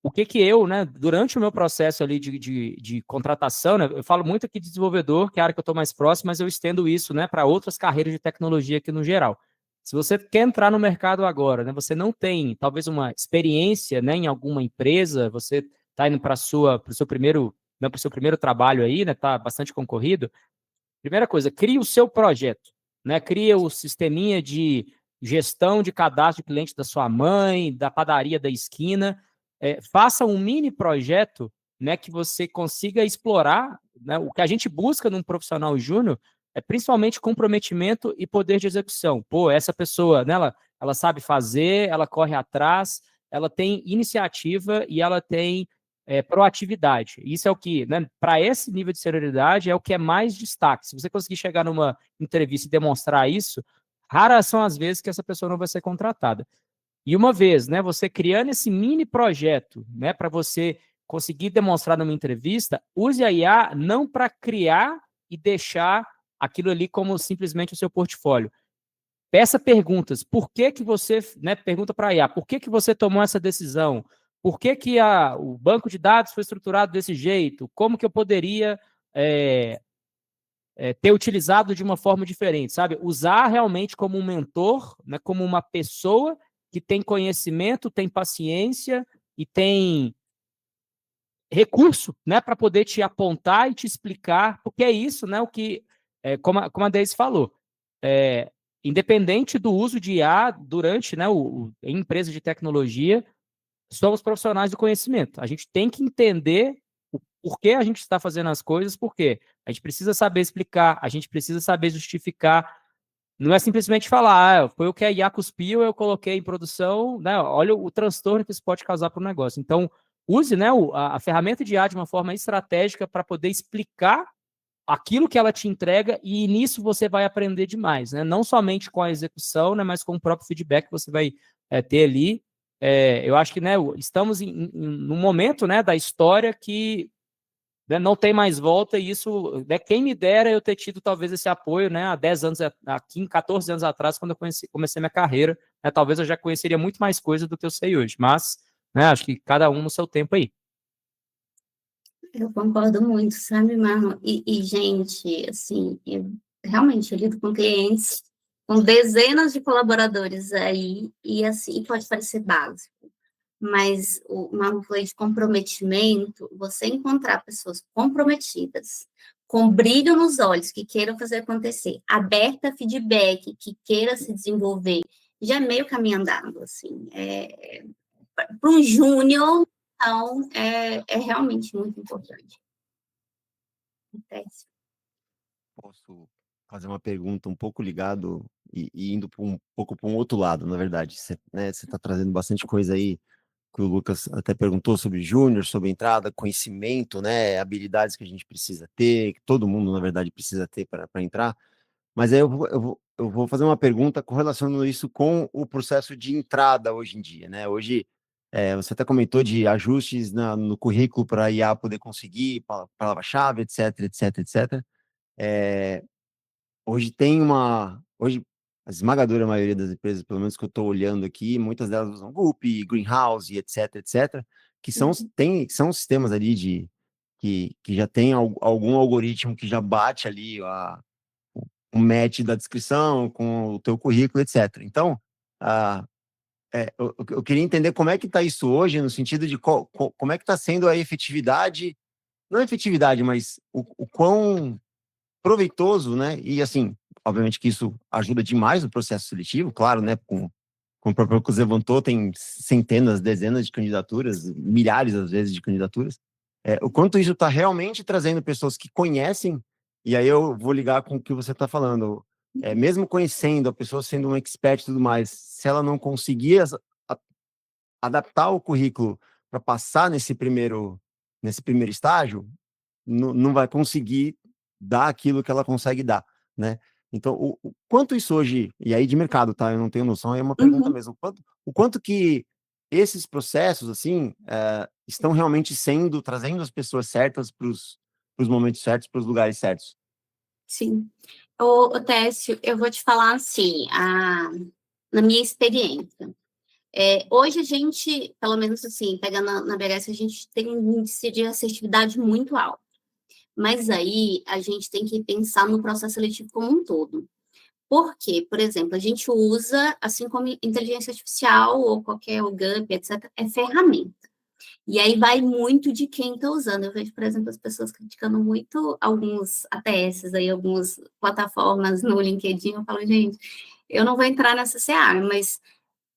O que que eu, né, durante o meu processo ali de contratação, né, eu falo muito aqui de desenvolvedor, que é a área que eu estou mais próximo, mas eu estendo isso, né, para outras carreiras de tecnologia aqui no geral. Se você quer entrar no mercado agora, né, você não tem talvez uma experiência, né, em alguma empresa, você está indo para o seu primeiro, né, para o seu primeiro trabalho aí, né, está bastante concorrido. Primeira coisa, crie o seu projeto, né? Cria o sisteminha de gestão de cadastro de cliente da sua mãe, da padaria da esquina. Faça um mini projeto, né, que você consiga explorar, né? O que a gente busca num profissional júnior é principalmente comprometimento e poder de execução. Pô, essa pessoa, né, ela sabe fazer, ela corre atrás, ela tem iniciativa e ela tem proatividade. Isso é o que, né, para esse nível de senioridade, é o que é mais destaque. Se você conseguir chegar numa entrevista e demonstrar isso, raras são as vezes que essa pessoa não vai ser contratada. E uma vez, né, você criando esse mini projeto, né, para você conseguir demonstrar numa entrevista, use a IA não para criar e deixar aquilo ali como simplesmente o seu portfólio. Peça perguntas. Por que que você, né, pergunta para a IA, por que que você tomou essa decisão? Por que que o banco de dados foi estruturado desse jeito? Como que eu poderia ter utilizado de uma forma diferente, sabe? Usar realmente como um mentor, né, como uma pessoa que tem conhecimento, tem paciência e tem recurso, né, para poder te apontar e te explicar, porque é isso, né, o que, como a Deise falou, independente do uso de IA durante, né, em empresas de tecnologia, somos profissionais do conhecimento. A gente tem que entender o porquê a gente está fazendo as coisas, porque a gente precisa saber explicar, a gente precisa saber justificar. Não é simplesmente falar, foi o que a IA cuspiu, eu coloquei em produção, né? Olha o transtorno que isso pode causar para o negócio. Então, use, né, a ferramenta de IA de uma forma estratégica para poder explicar aquilo que ela te entrega e nisso você vai aprender demais, né? Não somente com a execução, né, mas com o próprio feedback que você vai ter ali. Eu acho que, né, estamos num momento, né, da história que, né, não tem mais volta e isso, né, quem me dera eu ter tido talvez esse apoio, né, há 10 anos, há 15, 14 anos atrás, quando eu comecei minha carreira, né, talvez eu já conheceria muito mais coisa do que eu sei hoje, mas, né, acho que cada um no seu tempo aí. Eu concordo muito, sabe, Marlon? Gente, assim, eu realmente lido com clientes, com dezenas de colaboradores aí, e assim, pode parecer básico, mas o Marlon falou de comprometimento, você encontrar pessoas comprometidas, com brilho nos olhos, que queiram fazer acontecer, aberta a feedback, que queira se desenvolver, já é meio caminho andado, assim. Para um júnior, então, é realmente muito importante. Acontece. Posso fazer uma pergunta um pouco ligado e indo um pouco para um outro lado, na verdade. Você, né, você está trazendo bastante coisa aí, que o Lucas até perguntou sobre júnior, sobre entrada, conhecimento, né, habilidades que a gente precisa ter, que todo mundo, na verdade, precisa ter para entrar. Mas aí eu vou fazer uma pergunta correlacionando isso com o processo de entrada hoje em dia, né? Hoje, você até comentou de ajustes no currículo para a IA poder conseguir, palavra-chave, etc, etc, etc. Hoje, a esmagadora maioria das empresas, pelo menos que eu estou olhando aqui, muitas delas usam Group, Greenhouse, etc, etc, que são sistemas ali que já tem algum algoritmo que já bate ali um match da descrição com o teu currículo, etc. Então, eu queria entender como é que está isso hoje, no sentido de como é que está sendo a efetividade, não a efetividade, mas o quão proveitoso, né? E assim, obviamente que isso ajuda demais no processo seletivo, claro, né? Como o próprio Lucas levantou, tem centenas, dezenas de candidaturas, milhares às vezes de candidaturas. O quanto isso está realmente trazendo pessoas que conhecem, e aí eu vou ligar com o que você está falando. Mesmo conhecendo a pessoa, sendo um expert e tudo mais, se ela não conseguir adaptar o currículo para passar nesse primeiro estágio, não vai conseguir dar aquilo que ela consegue dar, né? Então, o quanto isso hoje, e aí de mercado, tá? Eu não tenho noção, é uma pergunta mesmo. O quanto que esses processos, assim, estão realmente trazendo as pessoas certas para os momentos certos, para os lugares certos? Sim. Ô, Técio, eu vou te falar assim, na minha experiência. Hoje a gente, pelo menos assim, pegando na BHS, a gente tem um índice de assertividade muito alto. Mas aí a gente tem que pensar no processo seletivo como um todo. Por quê? Por exemplo, a gente usa, assim como inteligência artificial ou qualquer o GUP, etc., é ferramenta. E aí vai muito de quem está usando. Eu vejo, por exemplo, as pessoas criticando muito alguns ATS aí, algumas plataformas no LinkedIn. Eu falo, gente, eu não vou entrar nessa seara, mas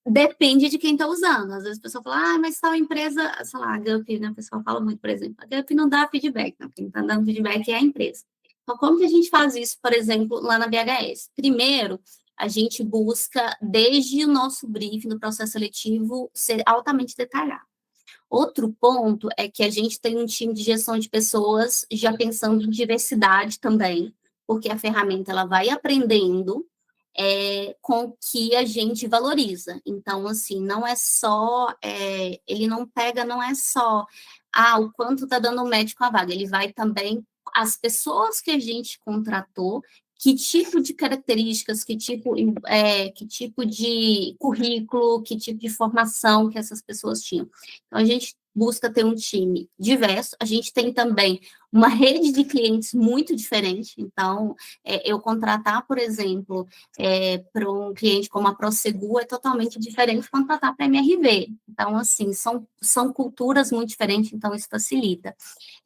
depende de quem está usando. Às vezes a pessoa fala, mas tal empresa, sei lá, a GUP, né? O pessoal fala muito, por exemplo, a GUP não dá feedback, não. Quem está dando feedback é a empresa. Então, como que a gente faz isso, por exemplo, lá na BHS? Primeiro, a gente busca, desde o nosso briefing do processo seletivo, ser altamente detalhado. Outro ponto é que a gente tem um time de gestão de pessoas já pensando em diversidade também, porque a ferramenta ela vai aprendendo com o que a gente valoriza. Então, assim, não é só, ele não pega, não é só, o quanto está dando o médico a vaga, ele vai também, as pessoas que a gente contratou, que tipo de características, que tipo de currículo, que tipo de formação que essas pessoas tinham. Então, a gente busca ter um time diverso, a gente tem também uma rede de clientes muito diferente, então, eu contratar, por exemplo, para um cliente como a Prosegur é totalmente diferente de contratar para a MRV. Então, assim, são culturas muito diferentes, então isso facilita.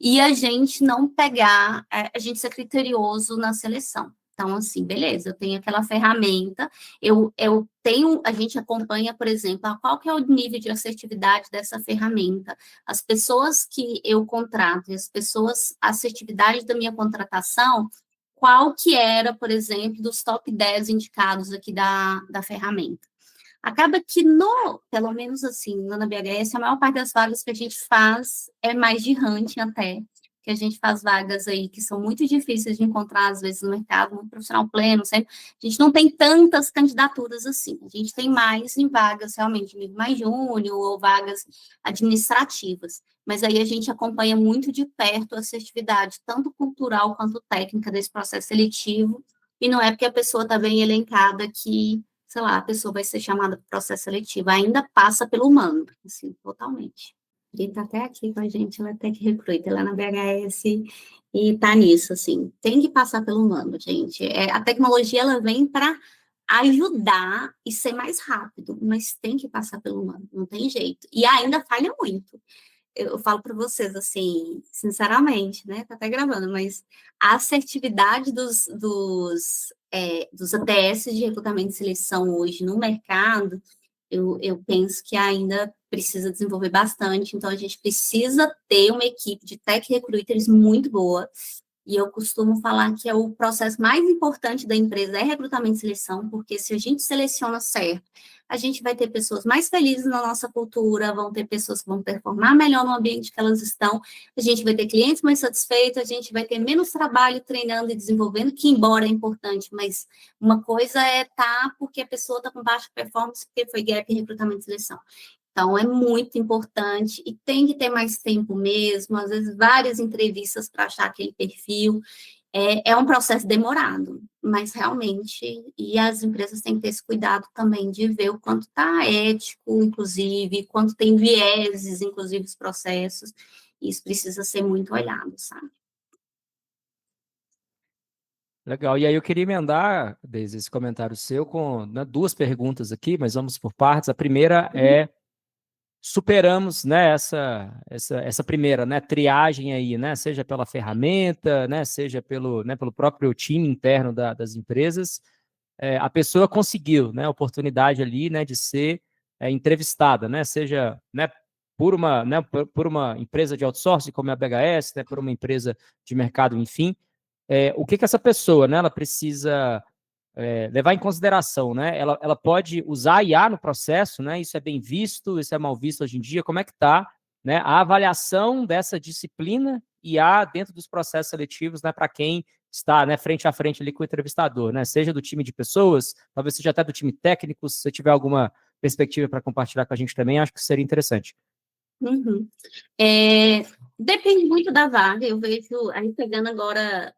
E a gente não pegar, a gente ser criterioso na seleção. Então, assim, beleza, eu tenho aquela ferramenta, a gente acompanha, por exemplo, qual que é o nível de assertividade dessa ferramenta, as pessoas que eu contrato, a assertividade da minha contratação, qual que era, por exemplo, dos top 10 indicados aqui da ferramenta. Acaba que pelo menos assim, lá na BHS, a maior parte das vagas que a gente faz é mais de hunting até, que a gente faz vagas aí que são muito difíceis de encontrar, às vezes, no mercado, um profissional pleno, sempre. A gente não tem tantas candidaturas assim. A gente tem mais em vagas, realmente, mais júnior ou vagas administrativas. Mas aí a gente acompanha muito de perto a assertividade, tanto cultural quanto técnica desse processo seletivo, e não é porque a pessoa está bem elencada que, sei lá, a pessoa vai ser chamada para o processo seletivo, ainda passa pelo humano, assim, totalmente. Ele está até aqui com a gente, ela até que recruta, ela é na BHS e está nisso, assim, tem que passar pelo humano, gente. A tecnologia, ela vem para ajudar e ser mais rápido, mas tem que passar pelo humano, não tem jeito. E ainda falha muito. Eu falo para vocês, assim, sinceramente, né? Tá até gravando, mas a assertividade dos ATS de recrutamento e seleção hoje no mercado, eu penso que ainda precisa desenvolver bastante, então a gente precisa ter uma equipe de tech recruiters muito boa, e eu costumo falar que é o processo mais importante da empresa é recrutamento e seleção, porque se a gente seleciona certo, a gente vai ter pessoas mais felizes na nossa cultura, vão ter pessoas que vão performar melhor no ambiente que elas estão, a gente vai ter clientes mais satisfeitos, a gente vai ter menos trabalho treinando e desenvolvendo, que embora é importante, mas uma coisa é porque a pessoa está com baixa performance, porque foi gap em recrutamento e seleção. Então, é muito importante e tem que ter mais tempo mesmo, às vezes várias entrevistas para achar aquele perfil. É um processo demorado, mas realmente, e as empresas têm que ter esse cuidado também de ver o quanto está ético, inclusive, quanto tem vieses, inclusive, os processos. Isso precisa ser muito olhado, sabe? Legal. E aí eu queria emendar, Deise, esse comentário seu com, né, duas perguntas aqui, mas vamos por partes. A primeira é, superamos, né, essa primeira, né, triagem aí, né, seja pela ferramenta, né, seja pelo próprio time interno das empresas, a pessoa conseguiu, né, a oportunidade ali, né, de ser entrevistada, né, seja, né, por uma empresa de outsourcing como é a BHS, né, por uma empresa de mercado, enfim, o que essa pessoa, né, ela precisa levar em consideração, né? Ela pode usar a IA no processo, né? Isso é bem visto, isso é mal visto hoje em dia. Como é que está, né, a avaliação dessa disciplina IA dentro dos processos seletivos, né, para quem está, né, frente a frente ali com o entrevistador, né? Seja do time de pessoas, talvez seja até do time técnico. Se você tiver alguma perspectiva para compartilhar com a gente também, acho que seria interessante. Uhum. Depende muito da vaga. Eu vejo, aí pegando agora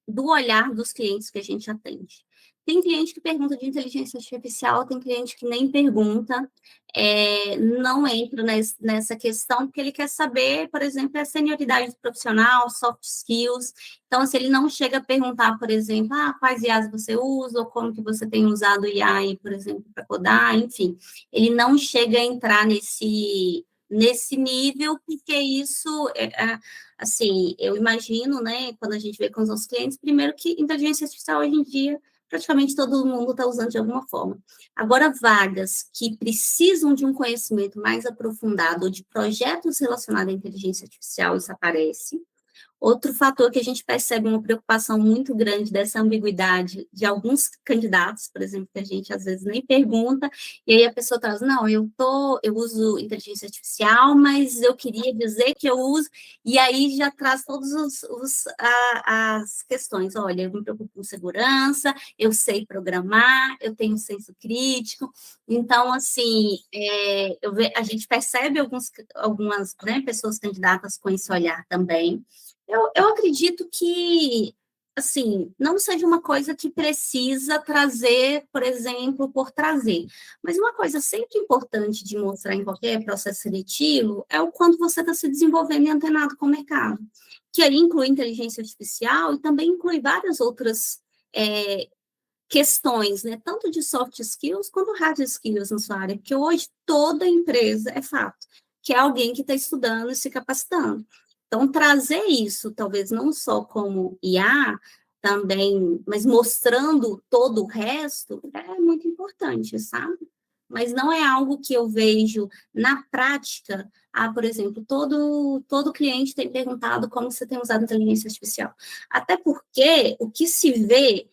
do olhar dos clientes que a gente atende. Tem cliente que pergunta de inteligência artificial, tem cliente que nem pergunta, não entra nessa questão, porque ele quer saber, por exemplo, a senioridade do profissional, soft skills. Então, se ele não chega a perguntar, por exemplo, quais IAs você usa, ou como que você tem usado IA aí, por exemplo, para codar, enfim, ele não chega a entrar nesse nível, porque isso, assim, eu imagino, né, quando a gente vê com os nossos clientes, primeiro que inteligência artificial hoje em dia, praticamente todo mundo está usando de alguma forma. Agora, vagas que precisam de um conhecimento mais aprofundado, ou de projetos relacionados à inteligência artificial, isso aparece. Outro fator que a gente percebe uma preocupação muito grande dessa ambiguidade de alguns candidatos, por exemplo, que a gente às vezes nem pergunta, e aí a pessoa traz, não, eu uso inteligência artificial, mas eu queria dizer que eu uso, e aí já traz todas as questões, olha, eu me preocupo com segurança, eu sei programar, eu tenho senso crítico, então, assim, a gente percebe algumas, né, pessoas candidatas com esse olhar também. Eu acredito que, assim, não seja uma coisa que precisa trazer, por exemplo, por trazer. Mas uma coisa sempre importante de mostrar em qualquer processo seletivo é o quanto você está se desenvolvendo e antenado com o mercado. Que aí inclui inteligência artificial e também inclui várias outras questões, né? Tanto de soft skills quanto hard skills na sua área. Porque hoje toda empresa, é fato, que é alguém que está estudando e se capacitando. Então, trazer isso, talvez não só como IA, também, mas mostrando todo o resto, é muito importante, sabe? Mas não é algo que eu vejo na prática. Por exemplo, todo cliente tem perguntado como você tem usado inteligência artificial. Até porque o que se vê,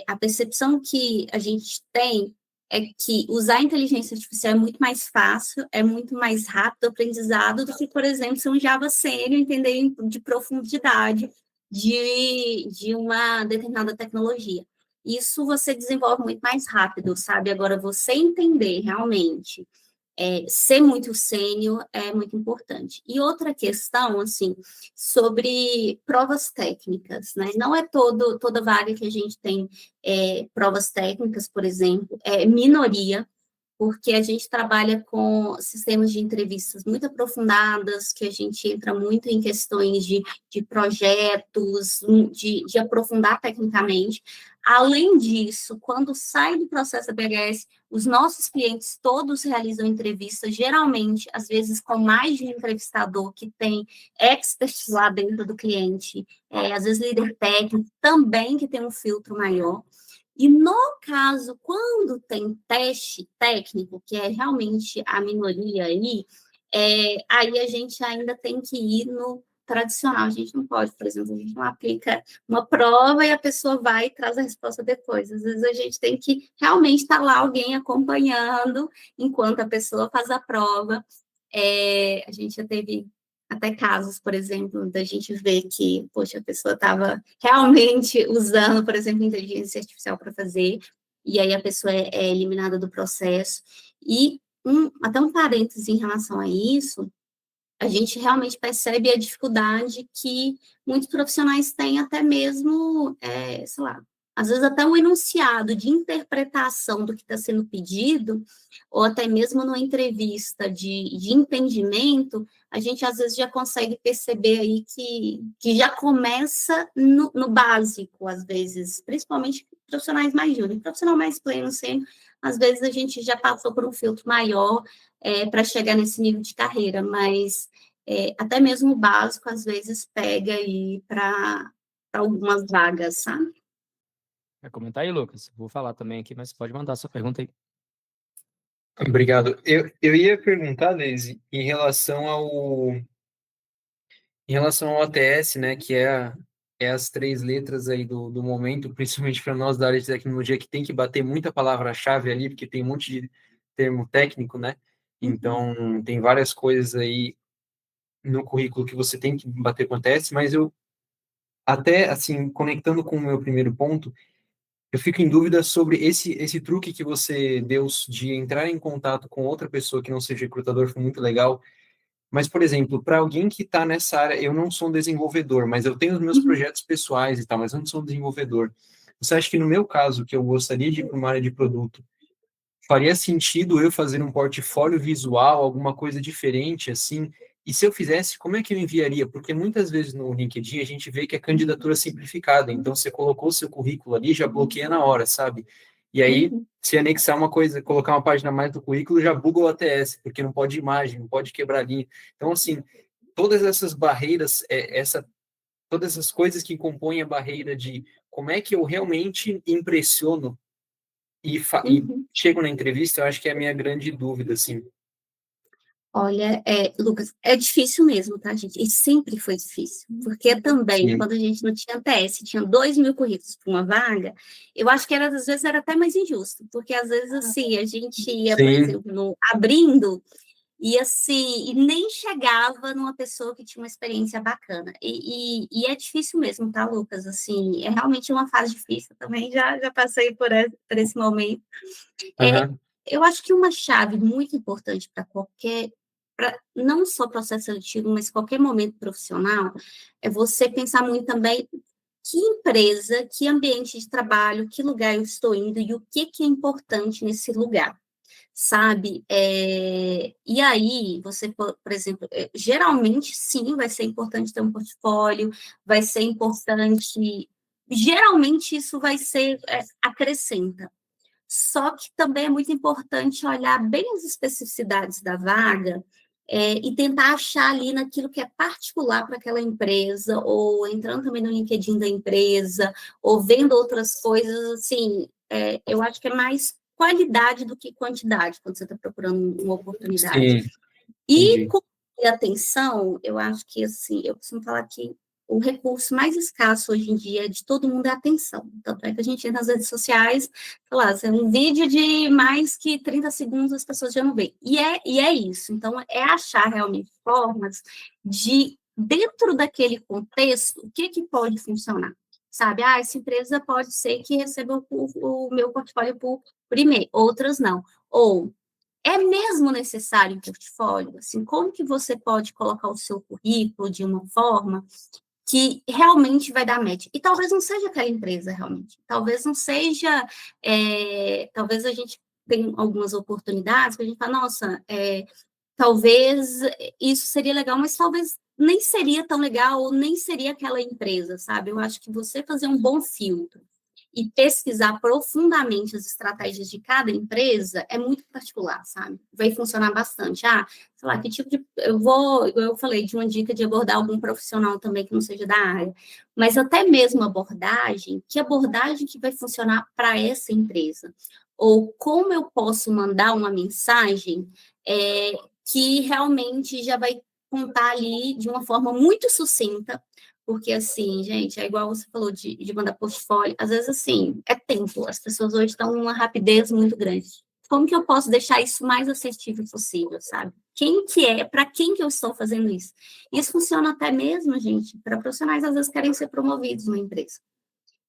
a percepção que a gente tem é que usar a inteligência artificial é muito mais fácil, é muito mais rápido o aprendizado do que, por exemplo, ser um Java sênior, entender de profundidade de uma determinada tecnologia. Isso você desenvolve muito mais rápido, sabe? Agora, você entender realmente ser muito sênior é muito importante. E outra questão, assim, sobre provas técnicas, né? Não é toda vaga que a gente tem provas técnicas, por exemplo, é minoria, porque a gente trabalha com sistemas de entrevistas muito aprofundadas, que a gente entra muito em questões de projetos, de aprofundar tecnicamente. Além disso, quando sai do processo ABHS, os nossos clientes todos realizam entrevistas, geralmente, às vezes, com mais de um entrevistador que tem experts lá dentro do cliente, às vezes líder técnico, também que tem um filtro maior. E no caso, quando tem teste técnico, que é realmente a minoria aí a gente ainda tem que ir no tradicional. A gente não pode, por exemplo, a gente não aplica uma prova e a pessoa vai e traz a resposta depois. Às vezes a gente tem que realmente estar lá alguém acompanhando enquanto a pessoa faz a prova. A gente já teve até casos, por exemplo, da gente ver que, poxa, a pessoa estava realmente usando, por exemplo, inteligência artificial para fazer, e aí a pessoa é eliminada do processo. E até um parêntese em relação a isso, a gente realmente percebe a dificuldade que muitos profissionais têm, até mesmo, sei lá, às vezes até o enunciado de interpretação do que está sendo pedido, ou até mesmo numa entrevista de entendimento, a gente às vezes já consegue perceber aí que já começa no básico, às vezes, principalmente profissionais mais júnior, profissional mais pleno, sempre, às vezes a gente já passou por um filtro maior para chegar nesse nível de carreira, mas até mesmo o básico, às vezes, pega aí para algumas vagas, sabe? Vai comentar aí, Lucas? Vou falar também aqui, mas pode mandar sua pergunta aí. Obrigado. Eu ia perguntar, Deise, em relação ao ATS, né, que é é as 3 letras aí do momento, principalmente para nós da área de tecnologia, que tem que bater muita palavra-chave ali, porque tem um monte de termo técnico, né? Então, tem várias coisas aí no currículo que você tem que bater com teste, mas eu, até, assim, conectando com o meu primeiro ponto, eu fico em dúvida sobre esse truque que você deu de entrar em contato com outra pessoa que não seja recrutador, foi muito legal. Mas, por exemplo, para alguém que está nessa área, eu não sou um desenvolvedor, mas eu tenho os meus projetos pessoais e tal, mas eu não sou um desenvolvedor. Você acha que no meu caso, que eu gostaria de ir para uma área de produto, faria sentido eu fazer um portfólio visual, alguma coisa diferente, assim? E se eu fizesse, como é que eu enviaria? Porque muitas vezes no LinkedIn a gente vê que é candidatura simplificada, então você colocou o seu currículo ali, já bloqueia na hora, sabe? E aí, se anexar uma coisa, colocar uma página a mais do currículo, já buga o ATS, porque não pode imagem, não pode quebrar linha. Então, assim, todas essas barreiras, todas essas coisas que compõem a barreira de como é que eu realmente impressiono e Uhum. chego na entrevista, eu acho que é a minha grande dúvida, assim. Olha, Lucas, é difícil mesmo, tá, gente? E sempre foi difícil, porque também, Sim. quando a gente não tinha TS, tinha 2.000 currículos para uma vaga, eu acho que às vezes era até mais injusto, porque às vezes, assim, a gente ia, por Sim, exemplo, abrindo, e assim, e nem chegava numa pessoa que tinha uma experiência bacana. E é difícil mesmo, tá, Lucas? Assim, é realmente uma fase difícil também, já passei por esse momento. aham, Eu acho que uma chave muito importante para não só processo seletivo, mas qualquer momento profissional, é você pensar muito também que empresa, que ambiente de trabalho, que lugar eu estou indo e o que é importante nesse lugar, sabe? E aí, você, por exemplo, geralmente, sim, vai ser importante ter um portfólio, vai ser importante... Geralmente, isso vai ser... acrescenta. Só que também é muito importante olhar bem as especificidades da vaga e tentar achar ali naquilo que é particular para aquela empresa, ou entrando também no LinkedIn da empresa, ou vendo outras coisas, assim, eu acho que é mais qualidade do que quantidade, quando você está procurando uma oportunidade. sim, E entendi. com atenção, eu acho que, assim, eu costumo falar que o recurso mais escasso hoje em dia de todo mundo é a atenção. Tanto é que a gente entra nas redes sociais, sei lá, um vídeo de mais que 30 segundos as pessoas já não veem. E é isso. Então, é achar realmente formas de, dentro daquele contexto, o que pode funcionar. Sabe? Essa empresa pode ser que receba o meu portfólio por e-mail, outras não. Ou é mesmo necessário um portfólio? Assim, como que você pode colocar o seu currículo de uma forma que realmente vai dar match? E talvez não seja aquela empresa, realmente. Talvez não seja... talvez a gente tenha algumas oportunidades que a gente fala, nossa, talvez isso seria legal, mas talvez nem seria tão legal ou nem seria aquela empresa, sabe? Eu acho que você fazer um bom filtro e pesquisar profundamente as estratégias de cada empresa é muito particular, sabe? Vai funcionar bastante. Sei lá, que tipo de... eu falei de uma dica de abordar algum profissional também que não seja da área, mas até mesmo que abordagem que vai funcionar para essa empresa? Ou como eu posso mandar uma mensagem que realmente já vai contar ali de uma forma muito sucinta, porque, assim, gente, é igual você falou de mandar portfólio, às vezes, assim, é tempo, as pessoas hoje estão numa rapidez muito grande. Como que eu posso deixar isso mais acessível possível, sabe? Para quem que eu estou fazendo isso? Isso funciona até mesmo, gente, para profissionais, às vezes, querem ser promovidos na empresa.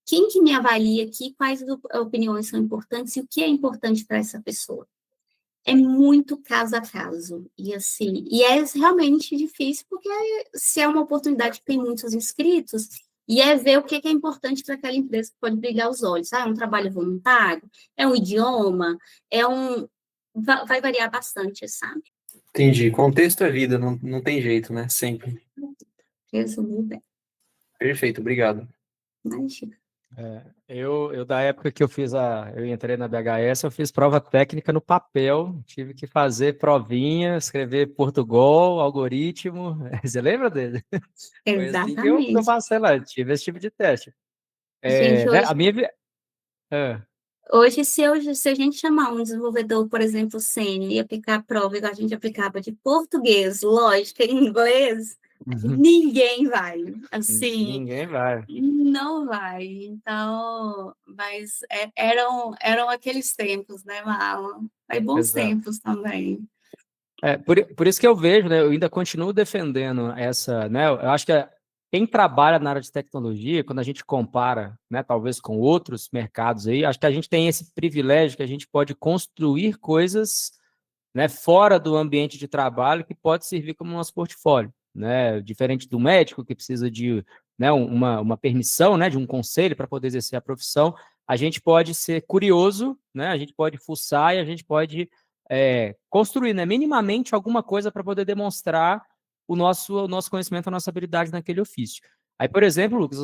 Quem que me avalia aqui, quais opiniões são importantes e o que é importante para essa pessoa? É muito caso a caso. E assim, é realmente difícil, porque se é uma oportunidade que tem muitos inscritos, e é ver o que é importante para aquela empresa que pode brilhar os olhos. É um trabalho voluntário? É um idioma? Vai variar bastante, sabe? Entendi. Contexto é vida, não tem jeito, né? Sempre. Resumiu bem. Perfeito, obrigado. Imagina. Eu da época que eu entrei na BHS, eu fiz prova técnica no papel, tive que fazer provinha, escrever Portugal, algoritmo, você lembra dele? Foi assim que eu Exatamente. passei lá, tive esse tipo de teste. Gente, Né, hoje, é, se a gente chamar um desenvolvedor, por exemplo, sênior, e aplicar a prova igual a gente aplicava de português, lógica e inglês, Ninguém vai, assim, Ninguém vai. não vai. Então, mas eram aqueles tempos, né, Marlon? Aí bons Exato. tempos também. Por isso que eu vejo, né, eu ainda continuo defendendo essa, né, eu acho que quem trabalha na área de tecnologia, quando a gente compara, né, talvez com outros mercados aí, acho que a gente tem esse privilégio que a gente pode construir coisas, né, fora do ambiente de trabalho que pode servir como nosso portfólio, né, diferente do médico que precisa de, né, uma permissão, né, de um conselho para poder exercer a profissão, a gente pode ser curioso, né, a gente pode fuçar e a gente pode construir, né, minimamente alguma coisa para poder demonstrar o nosso conhecimento, a nossa habilidade naquele ofício. Aí, por exemplo, Lucas,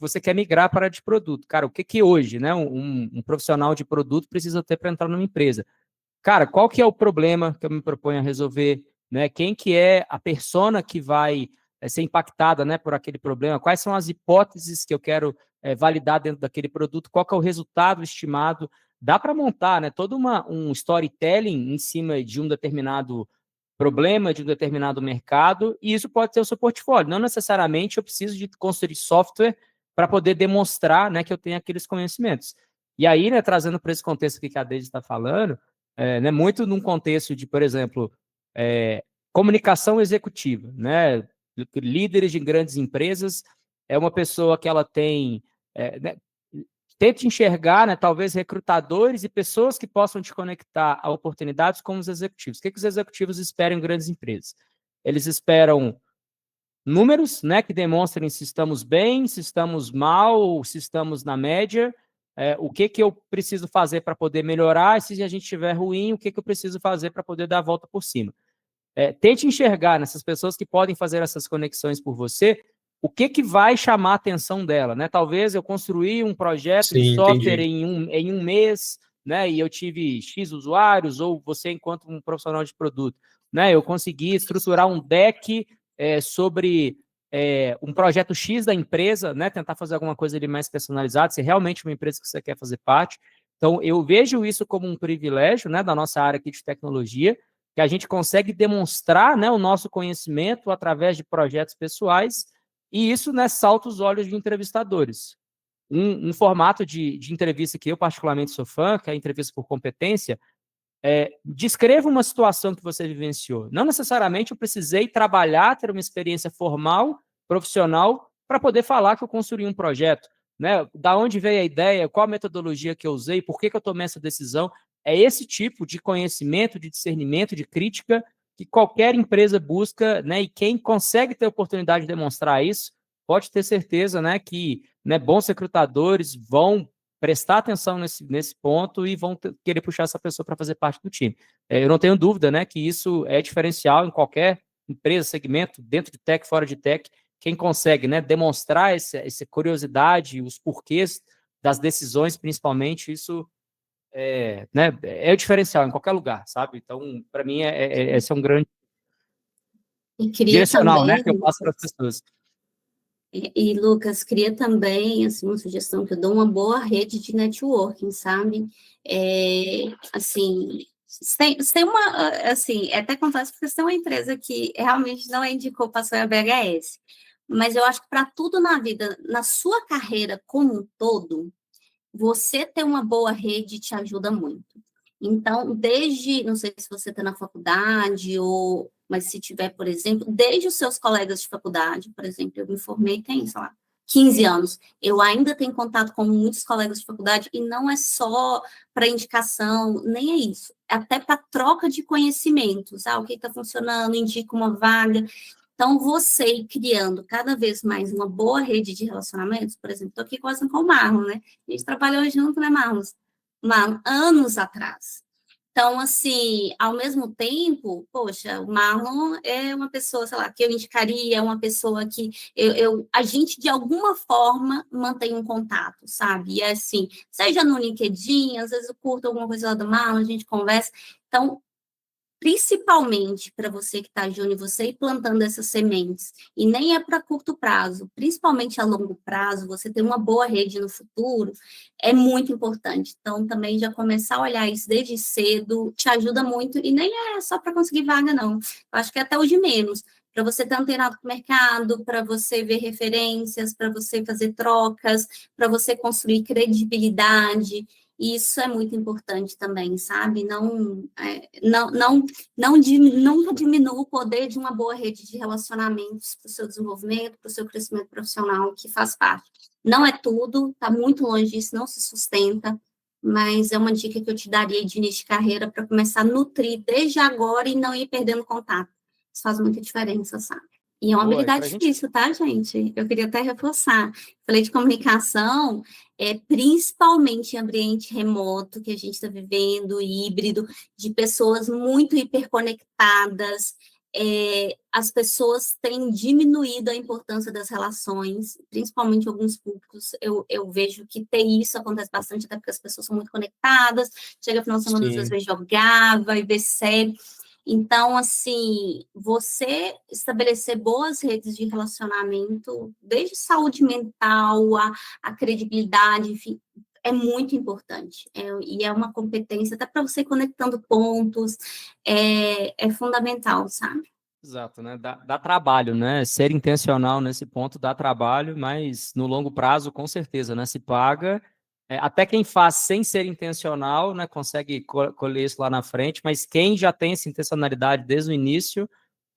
você quer migrar para a área de produto. Cara, o que hoje, né, um profissional de produto precisa ter para entrar numa empresa? Cara, qual que é o problema que eu me proponho a resolver, né? Quem que é a persona que vai ser impactada, né, por aquele problema? Quais são as hipóteses que eu quero validar dentro daquele produto? Qual que é o resultado estimado? Dá para montar, né, todo um storytelling em cima de um determinado problema, de um determinado mercado, e isso pode ser o seu portfólio. Não necessariamente eu preciso de construir software para poder demonstrar, né, que eu tenho aqueles conhecimentos. E aí, né, trazendo para esse contexto que a Deise está falando, né, muito num contexto de, por exemplo, comunicação executiva, né? Líderes de grandes empresas, é uma pessoa que ela tem, né, tente enxergar, né, talvez recrutadores e pessoas que possam te conectar a oportunidades com os executivos. O que os executivos esperam em grandes empresas? Eles esperam números, né, que demonstrem se estamos bem, se estamos mal, se estamos na média, o que eu preciso fazer para poder melhorar, e se a gente estiver ruim, o que eu preciso fazer para poder dar a volta por cima. Tente enxergar nessas pessoas que podem fazer essas conexões por você, o que vai chamar a atenção dela, né? Talvez eu construí um projeto de Sim, software entendi. em um mês, né? E eu tive X usuários, ou você, enquanto um profissional de produto, né? Eu consegui estruturar um deck sobre um projeto X da empresa, né? Tentar fazer alguma coisa ali mais personalizada, se realmente uma empresa que você quer fazer parte. Então, eu vejo isso como um privilégio, né, da nossa área aqui de tecnologia, que a gente consegue demonstrar, né, o nosso conhecimento através de projetos pessoais, e isso, né, salta os olhos de entrevistadores. Um formato de entrevista que eu particularmente sou fã, que é a entrevista por competência, descreva uma situação que você vivenciou. Não necessariamente eu precisei trabalhar, ter uma experiência formal, profissional, para poder falar que eu construí um projeto. Né? Da onde veio a ideia, qual a metodologia que eu usei, por que eu tomei essa decisão. É esse tipo de conhecimento, de discernimento, de crítica que qualquer empresa busca, né? E quem consegue ter a oportunidade de demonstrar isso, pode ter certeza, né, que, né, bons recrutadores vão prestar atenção nesse ponto e vão querer puxar essa pessoa para fazer parte do time. Eu não tenho dúvida, né, que isso é diferencial em qualquer empresa, segmento, dentro de tech, fora de tech. Quem consegue, né, demonstrar essa curiosidade, os porquês das decisões, principalmente, isso né, é o diferencial em qualquer lugar, sabe? Então, para mim, esse é um grande E queria direcional, né, também, que eu passo para as pessoas. Lucas, queria também, assim, uma sugestão que eu dou, uma boa rede de networking, sabe? Assim, você tem uma, assim, até confesso que você tem uma empresa que realmente não indicou passou em BHS, mas eu acho que para tudo na vida, na sua carreira como um todo, você ter uma boa rede te ajuda muito. Então, desde, não sei se você está na faculdade, mas se tiver, por exemplo, desde os seus colegas de faculdade, por exemplo, eu me formei tem, sei lá, 15 anos. Eu ainda tenho contato com muitos colegas de faculdade e não é só para indicação, nem é isso. É até para troca de conhecimentos. O que está funcionando, indica uma vaga. Então, você ir criando cada vez mais uma boa rede de relacionamentos, por exemplo, estou aqui quase com o Marlon, né? A gente trabalhou junto, né, Marlon? Anos atrás. Então, assim, ao mesmo tempo, poxa, o Marlon é uma pessoa, sei lá, que eu indicaria, é uma pessoa que a gente, de alguma forma, mantém um contato, sabe? E assim, seja no LinkedIn, às vezes eu curto alguma coisa lá do Marlon, a gente conversa. Então, principalmente para você que está júnior, você ir plantando essas sementes, e nem é para curto prazo, principalmente a longo prazo, você ter uma boa rede no futuro, é muito importante. Então, também já começar a olhar isso desde cedo te ajuda muito, e nem é só para conseguir vaga, não. Eu acho que é até o de menos. para você estar antenado com o mercado, para você ver referências, para você fazer trocas, para você construir credibilidade. Isso é muito importante também, sabe? Nunca diminua o poder de uma boa rede de relacionamentos para o seu desenvolvimento, para o seu crescimento profissional, que faz parte. Não é tudo, está muito longe disso, não se sustenta, mas é uma dica que eu te daria de início de carreira para começar a nutrir desde agora e não ir perdendo contato. Isso faz muita diferença, sabe? E é uma habilidade difícil, tá, gente? Eu queria até reforçar. Falei de comunicação, principalmente em ambiente remoto que a gente está vivendo, híbrido, de pessoas muito hiperconectadas. As pessoas têm diminuído a importância das relações, principalmente em alguns públicos. Eu vejo que isso acontece bastante, até porque as pessoas são muito conectadas. Chega no final de semana, às vezes, vai jogar, vai ver série. Então, assim, você estabelecer boas redes de relacionamento, desde saúde mental, a credibilidade, enfim, é muito importante. E é uma competência, até para você ir conectando pontos, é fundamental, sabe? Exato, né? Dá trabalho, né? Ser intencional nesse ponto dá trabalho, mas no longo prazo, com certeza, né? Se paga. Até quem faz sem ser intencional, né? Consegue colher isso lá na frente, mas quem já tem essa intencionalidade desde o início,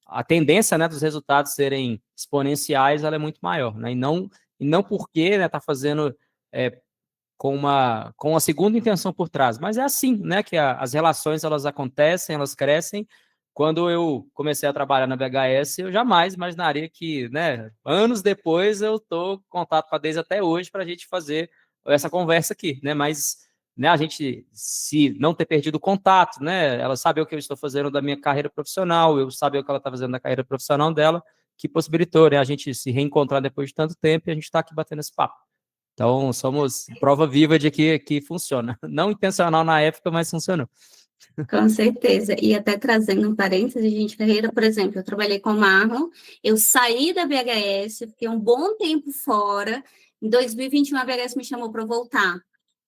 a tendência, né, dos resultados serem exponenciais, ela é muito maior, né? E não porque, né, tá fazendo com uma segunda intenção por trás, mas é assim, né, que as relações, elas acontecem, elas crescem. Quando eu comecei a trabalhar na BHS, eu jamais imaginaria que, né, anos depois eu estou em contato com a Deise até hoje para a gente fazer essa conversa aqui, né, mas, né, a gente, se não ter perdido o contato, né, ela saber o que eu estou fazendo da minha carreira profissional, eu saber o que ela está fazendo da carreira profissional dela, que possibilitou, né, a gente se reencontrar depois de tanto tempo e a gente está aqui batendo esse papo. Então, somos prova viva de que funciona. Não intencional na época, mas funcionou. Com certeza. E até trazendo um parênteses, gente, carreira, por exemplo, eu trabalhei com o Marlon, eu saí da BHS, fiquei um bom tempo fora, em 2021 a BHS me chamou para voltar.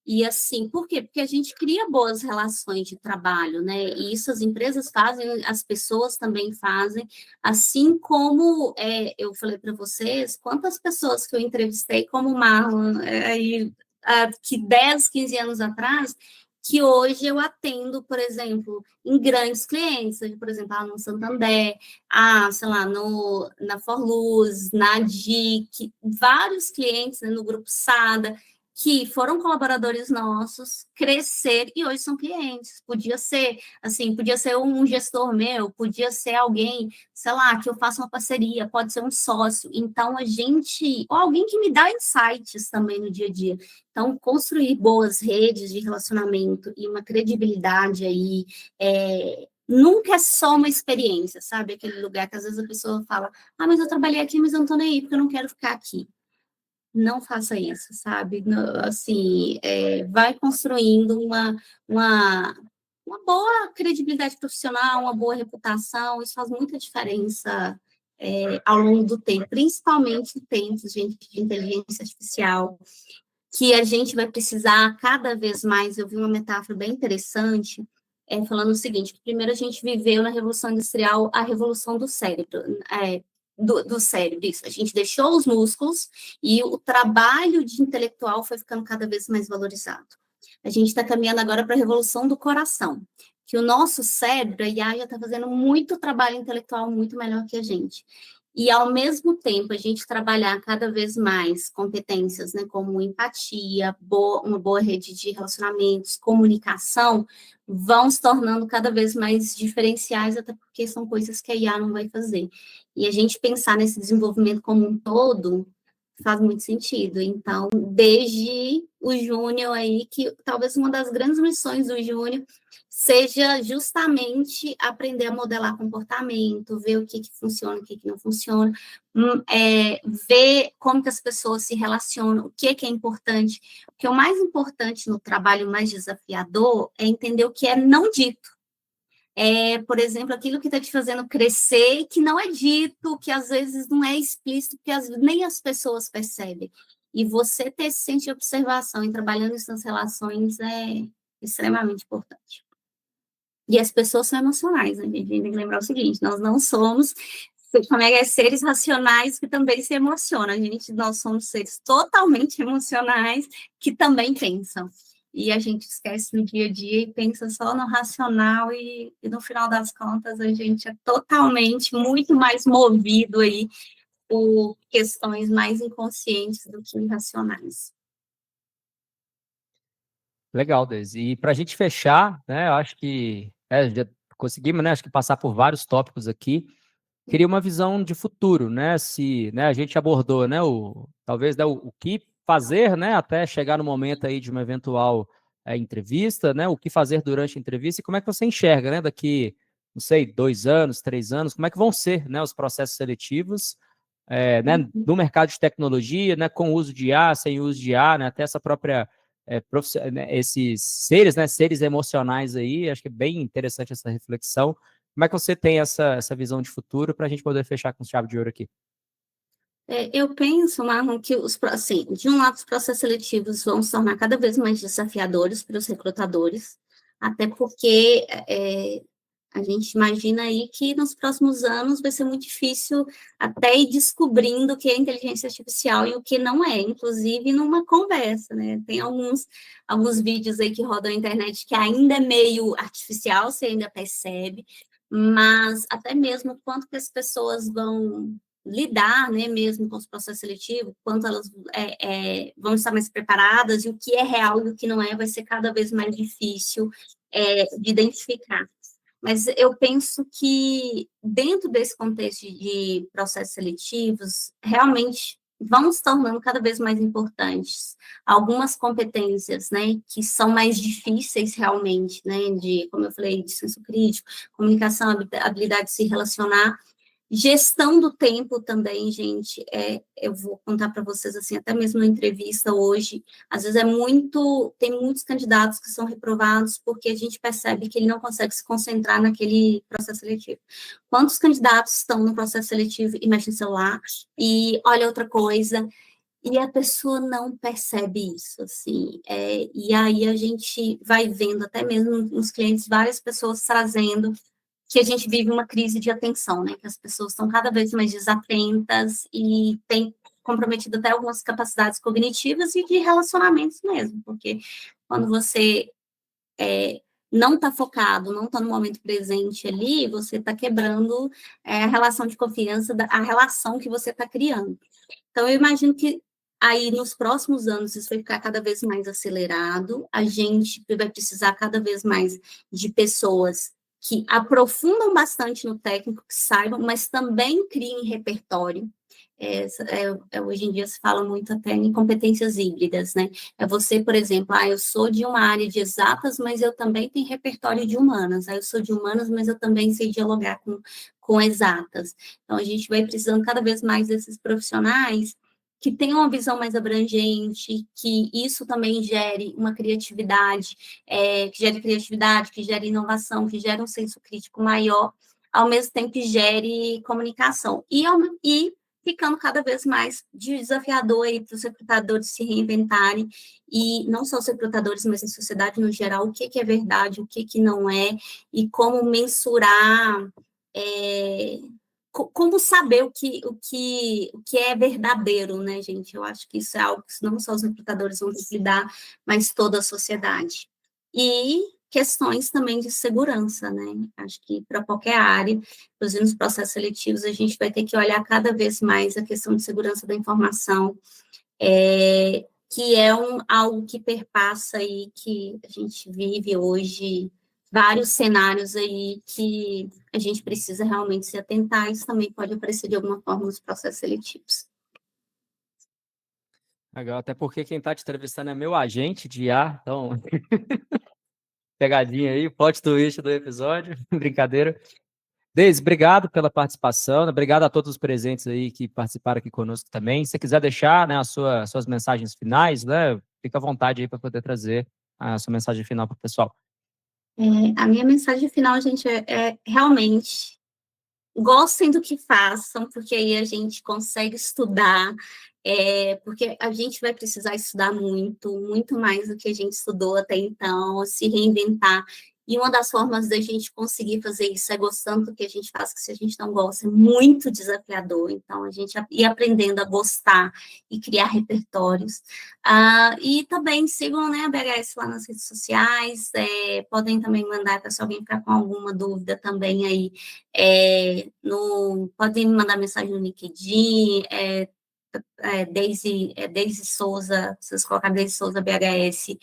E assim, por quê? Porque a gente cria boas relações de trabalho, né? E isso as empresas fazem, as pessoas também fazem, assim como eu falei para vocês, quantas pessoas que eu entrevistei como o Marlon, que 10, 15 anos atrás, que hoje eu atendo, por exemplo, em grandes clientes, por exemplo, no Santander, sei lá, na Forluz, na DIC, vários clientes, né, no Grupo Sada, que foram colaboradores nossos, crescer e hoje são clientes. Podia ser, assim, podia ser um gestor meu, podia ser alguém, sei lá, que eu faça uma parceria, pode ser um sócio. Então, ou alguém que me dá insights também no dia a dia. Então, construir boas redes de relacionamento e uma credibilidade aí, nunca é só uma experiência, sabe? Aquele lugar que às vezes a pessoa fala, mas eu trabalhei aqui, mas eu não estou nem aí, porque eu não quero ficar aqui. Não faça isso, sabe? Assim, vai construindo uma boa credibilidade profissional, uma boa reputação, isso faz muita diferença ao longo do tempo, principalmente em tempos, gente, de inteligência artificial, que a gente vai precisar cada vez mais. Eu vi uma metáfora bem interessante, falando o seguinte, que primeiro a gente viveu na Revolução Industrial a revolução do cérebro, do cérebro, isso. A gente deixou os músculos e o trabalho de intelectual foi ficando cada vez mais valorizado. A gente está caminhando agora para a revolução do coração, que o nosso cérebro, a IA, já está fazendo muito trabalho intelectual muito melhor que a gente. E, ao mesmo tempo, a gente trabalhar cada vez mais competências, né, como empatia, uma boa rede de relacionamentos, comunicação, vão se tornando cada vez mais diferenciais, até porque são coisas que a IA não vai fazer. E a gente pensar nesse desenvolvimento como um todo faz muito sentido. Então, desde o Júnior aí, que talvez uma das grandes missões do Júnior seja justamente aprender a modelar comportamento, ver o que funciona, o que não funciona, ver como que as pessoas se relacionam, o que é importante. Porque o mais importante no trabalho mais desafiador é entender o que é não dito. Por exemplo, aquilo que está te fazendo crescer e que não é dito, que às vezes não é explícito, que nem as pessoas percebem. E você ter esse senso de observação e trabalhando nessas relações é extremamente importante. E as pessoas são emocionais, né? A gente tem que lembrar o seguinte, nós não somos como é que é seres racionais que também se emocionam. Nós somos seres totalmente emocionais que também pensam. E a gente esquece no dia a dia e pensa só no racional e no final das contas a gente é totalmente muito mais movido aí por questões mais inconscientes do que irracionais. Legal, Deise. E para a gente fechar, né, eu acho que já conseguimos, né, acho que passar por vários tópicos aqui. Queria uma visão de futuro, né? Se, né, a gente abordou, né, talvez, né, o que fazer, né, até chegar no momento aí de uma eventual entrevista, né? O que fazer durante a entrevista e como é que você enxerga, né? Daqui, não sei, 2 anos, 3 anos, como é que vão ser, né, os processos seletivos, né, no mercado de tecnologia, né, com o uso de IA, sem uso de IA, né, até essa própria né, esses seres, né, seres emocionais aí, acho que é bem interessante essa reflexão. Como é que você tem essa visão de futuro para a gente poder fechar com chave de ouro aqui? Eu penso, Marlon, que assim, de um lado, os processos seletivos vão se tornar cada vez mais desafiadores para os recrutadores, até porque a gente imagina aí que nos próximos anos vai ser muito difícil até ir descobrindo o que é inteligência artificial e o que não é, inclusive numa conversa, né? Tem alguns vídeos aí que rodam na internet que ainda é meio artificial, você ainda percebe, mas até mesmo quanto que as pessoas vão lidar, né, mesmo com os processos seletivos, quanto elas vão estar mais preparadas e o que é real e o que não é, vai ser cada vez mais difícil de identificar. Mas eu penso que, dentro desse contexto de processos seletivos, realmente vão se tornando cada vez mais importantes algumas competências, né, que são mais difíceis realmente, né, como eu falei, de senso crítico, comunicação, habilidade de se relacionar. Gestão do tempo também, gente, eu vou contar para vocês, assim, até mesmo na entrevista hoje, às vezes tem muitos candidatos que são reprovados porque a gente percebe que ele não consegue se concentrar naquele processo seletivo. Quantos candidatos estão no processo seletivo e mexem no celular e olha outra coisa, e a pessoa não percebe isso, assim, e aí a gente vai vendo, até mesmo nos clientes, várias pessoas trazendo que a gente vive uma crise de atenção, né? Que as pessoas estão cada vez mais desatentas e têm comprometido até algumas capacidades cognitivas e de relacionamentos mesmo, porque quando você não está focado, não está no momento presente ali, você está quebrando a relação de confiança, a relação que você está criando. Então, eu imagino que aí, nos próximos anos, isso vai ficar cada vez mais acelerado, a gente vai precisar cada vez mais de pessoas que aprofundam bastante no técnico, que saibam, mas também criem repertório. Hoje em dia se fala muito até em competências híbridas, né? É você, por exemplo, eu sou de uma área de exatas, mas eu também tenho repertório de humanas. Eu sou de humanas, mas eu também sei dialogar com exatas. Então, a gente vai precisando cada vez mais desses profissionais que tenham uma visão mais abrangente, que isso também gere uma criatividade, que gere inovação, que gere um senso crítico maior, ao mesmo tempo que gere comunicação. E ficando cada vez mais desafiador aí para os recrutadores se reinventarem, e não só os recrutadores, mas a sociedade no geral, o que é verdade, o que não é, e como mensurar, como saber o que é verdadeiro, né, gente? Eu acho que isso é algo que não só os recrutadores vão lidar, mas toda a sociedade. E questões também de segurança, né? Acho que para qualquer área, inclusive nos processos seletivos, a gente vai ter que olhar cada vez mais a questão de segurança da informação, que é algo que perpassa aí, que a gente vive hoje, vários cenários aí que a gente precisa realmente se atentar, isso também pode aparecer de alguma forma nos processos seletivos. Legal, até porque quem está te entrevistando é meu agente de IA, então pegadinha aí, plot twist do episódio, brincadeira. Deise, obrigado pela participação, né? Obrigado a todos os presentes aí que participaram aqui conosco também. Se você quiser deixar, né, suas mensagens finais, né, fica à vontade aí para poder trazer a sua mensagem final para o pessoal. A minha mensagem final, gente, realmente gostem do que façam, porque aí a gente consegue estudar, porque a gente vai precisar estudar muito, muito mais do que a gente estudou até então, se reinventar. E uma das formas da gente conseguir fazer isso é gostando do que a gente faz, que se a gente não gosta, é muito desafiador. Então, a gente ir aprendendo a gostar e criar repertórios. E também sigam, né, a BHS lá nas redes sociais, podem também mandar, se alguém ficar com alguma dúvida também aí, podem me mandar mensagem no LinkedIn, Deise Souza, se vocês colocarem Deise Souza BHS,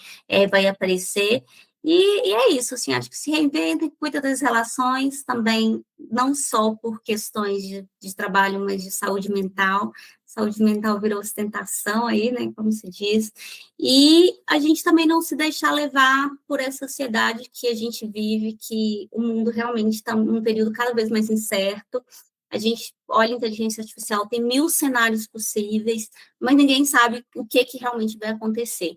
vai aparecer. E é isso, assim, acho que se reinventa e cuida das relações também, não só por questões de trabalho, mas de saúde mental. Saúde mental virou ostentação aí, né, como se diz. E a gente também não se deixar levar por essa sociedade que a gente vive, que o mundo realmente está num período cada vez mais incerto. A gente olha a inteligência artificial, tem 1000 cenários possíveis, mas ninguém sabe o que realmente vai acontecer.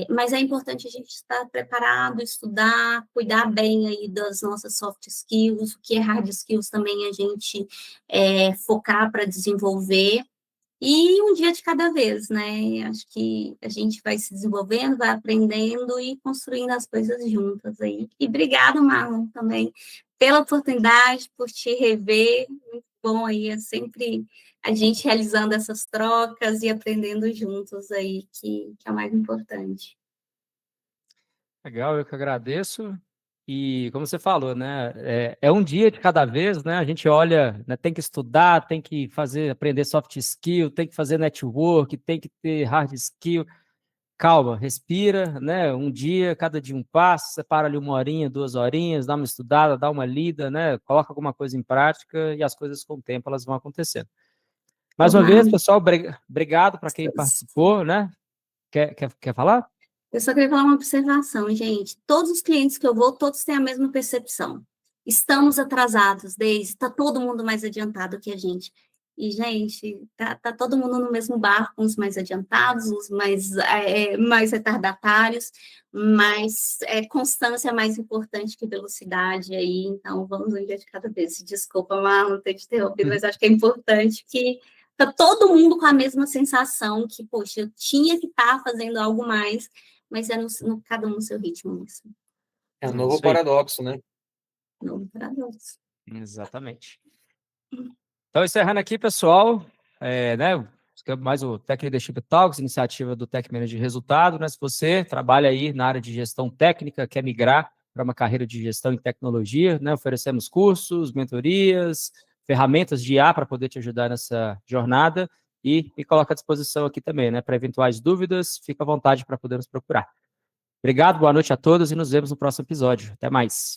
Mas é importante a gente estar preparado, estudar, cuidar bem aí das nossas soft skills, o que é hard skills também a gente focar para desenvolver, e um dia de cada vez, né? Acho que a gente vai se desenvolvendo, vai aprendendo e construindo as coisas juntas aí. E obrigada, Marlon, também pela oportunidade, por te rever. Muito bom aí, é sempre a gente realizando essas trocas e aprendendo juntos aí, que é o mais importante. Legal, eu que agradeço. E como você falou, né, é um dia de cada vez, né? A gente olha, né, tem que estudar, tem que aprender soft skill, tem que fazer network, tem que ter hard skill. Calma, respira, né? Um dia, cada dia um passo, separa ali 1 horinha, 2 horinhas, dá uma estudada, dá uma lida, né? Coloca alguma coisa em prática e as coisas com o tempo elas vão acontecendo. Mais uma vez, pessoal, obrigado para quem participou, né? Quer falar? Eu só queria falar uma observação, gente. Todos os clientes que eu vou, todos têm a mesma percepção. Estamos atrasados, está todo mundo mais adiantado que a gente. E, gente, tá todo mundo no mesmo barco, uns mais adiantados, uns mais retardatários, mas constância é mais importante que velocidade aí, então vamos um dia de cada vez. Desculpa, Marlon, ter te interrompido, mas acho que é importante que tá todo mundo com a mesma sensação que, poxa, eu tinha que estar fazendo algo mais, mas cada um no seu ritmo mesmo. É um novo paradoxo, né? Novo paradoxo. Exatamente. Então, encerrando aqui, pessoal, né, mais o Tech Leadership Talks, iniciativa do Tech Manager de Resultado, né? Se você trabalha aí na área de gestão técnica, quer migrar para uma carreira de gestão em tecnologia, né? Oferecemos cursos, mentorias, ferramentas de IA para poder te ajudar nessa jornada e me coloca à disposição aqui também, né? Para eventuais dúvidas, fica à vontade para poder nos procurar. Obrigado, boa noite a todos e nos vemos no próximo episódio. Até mais.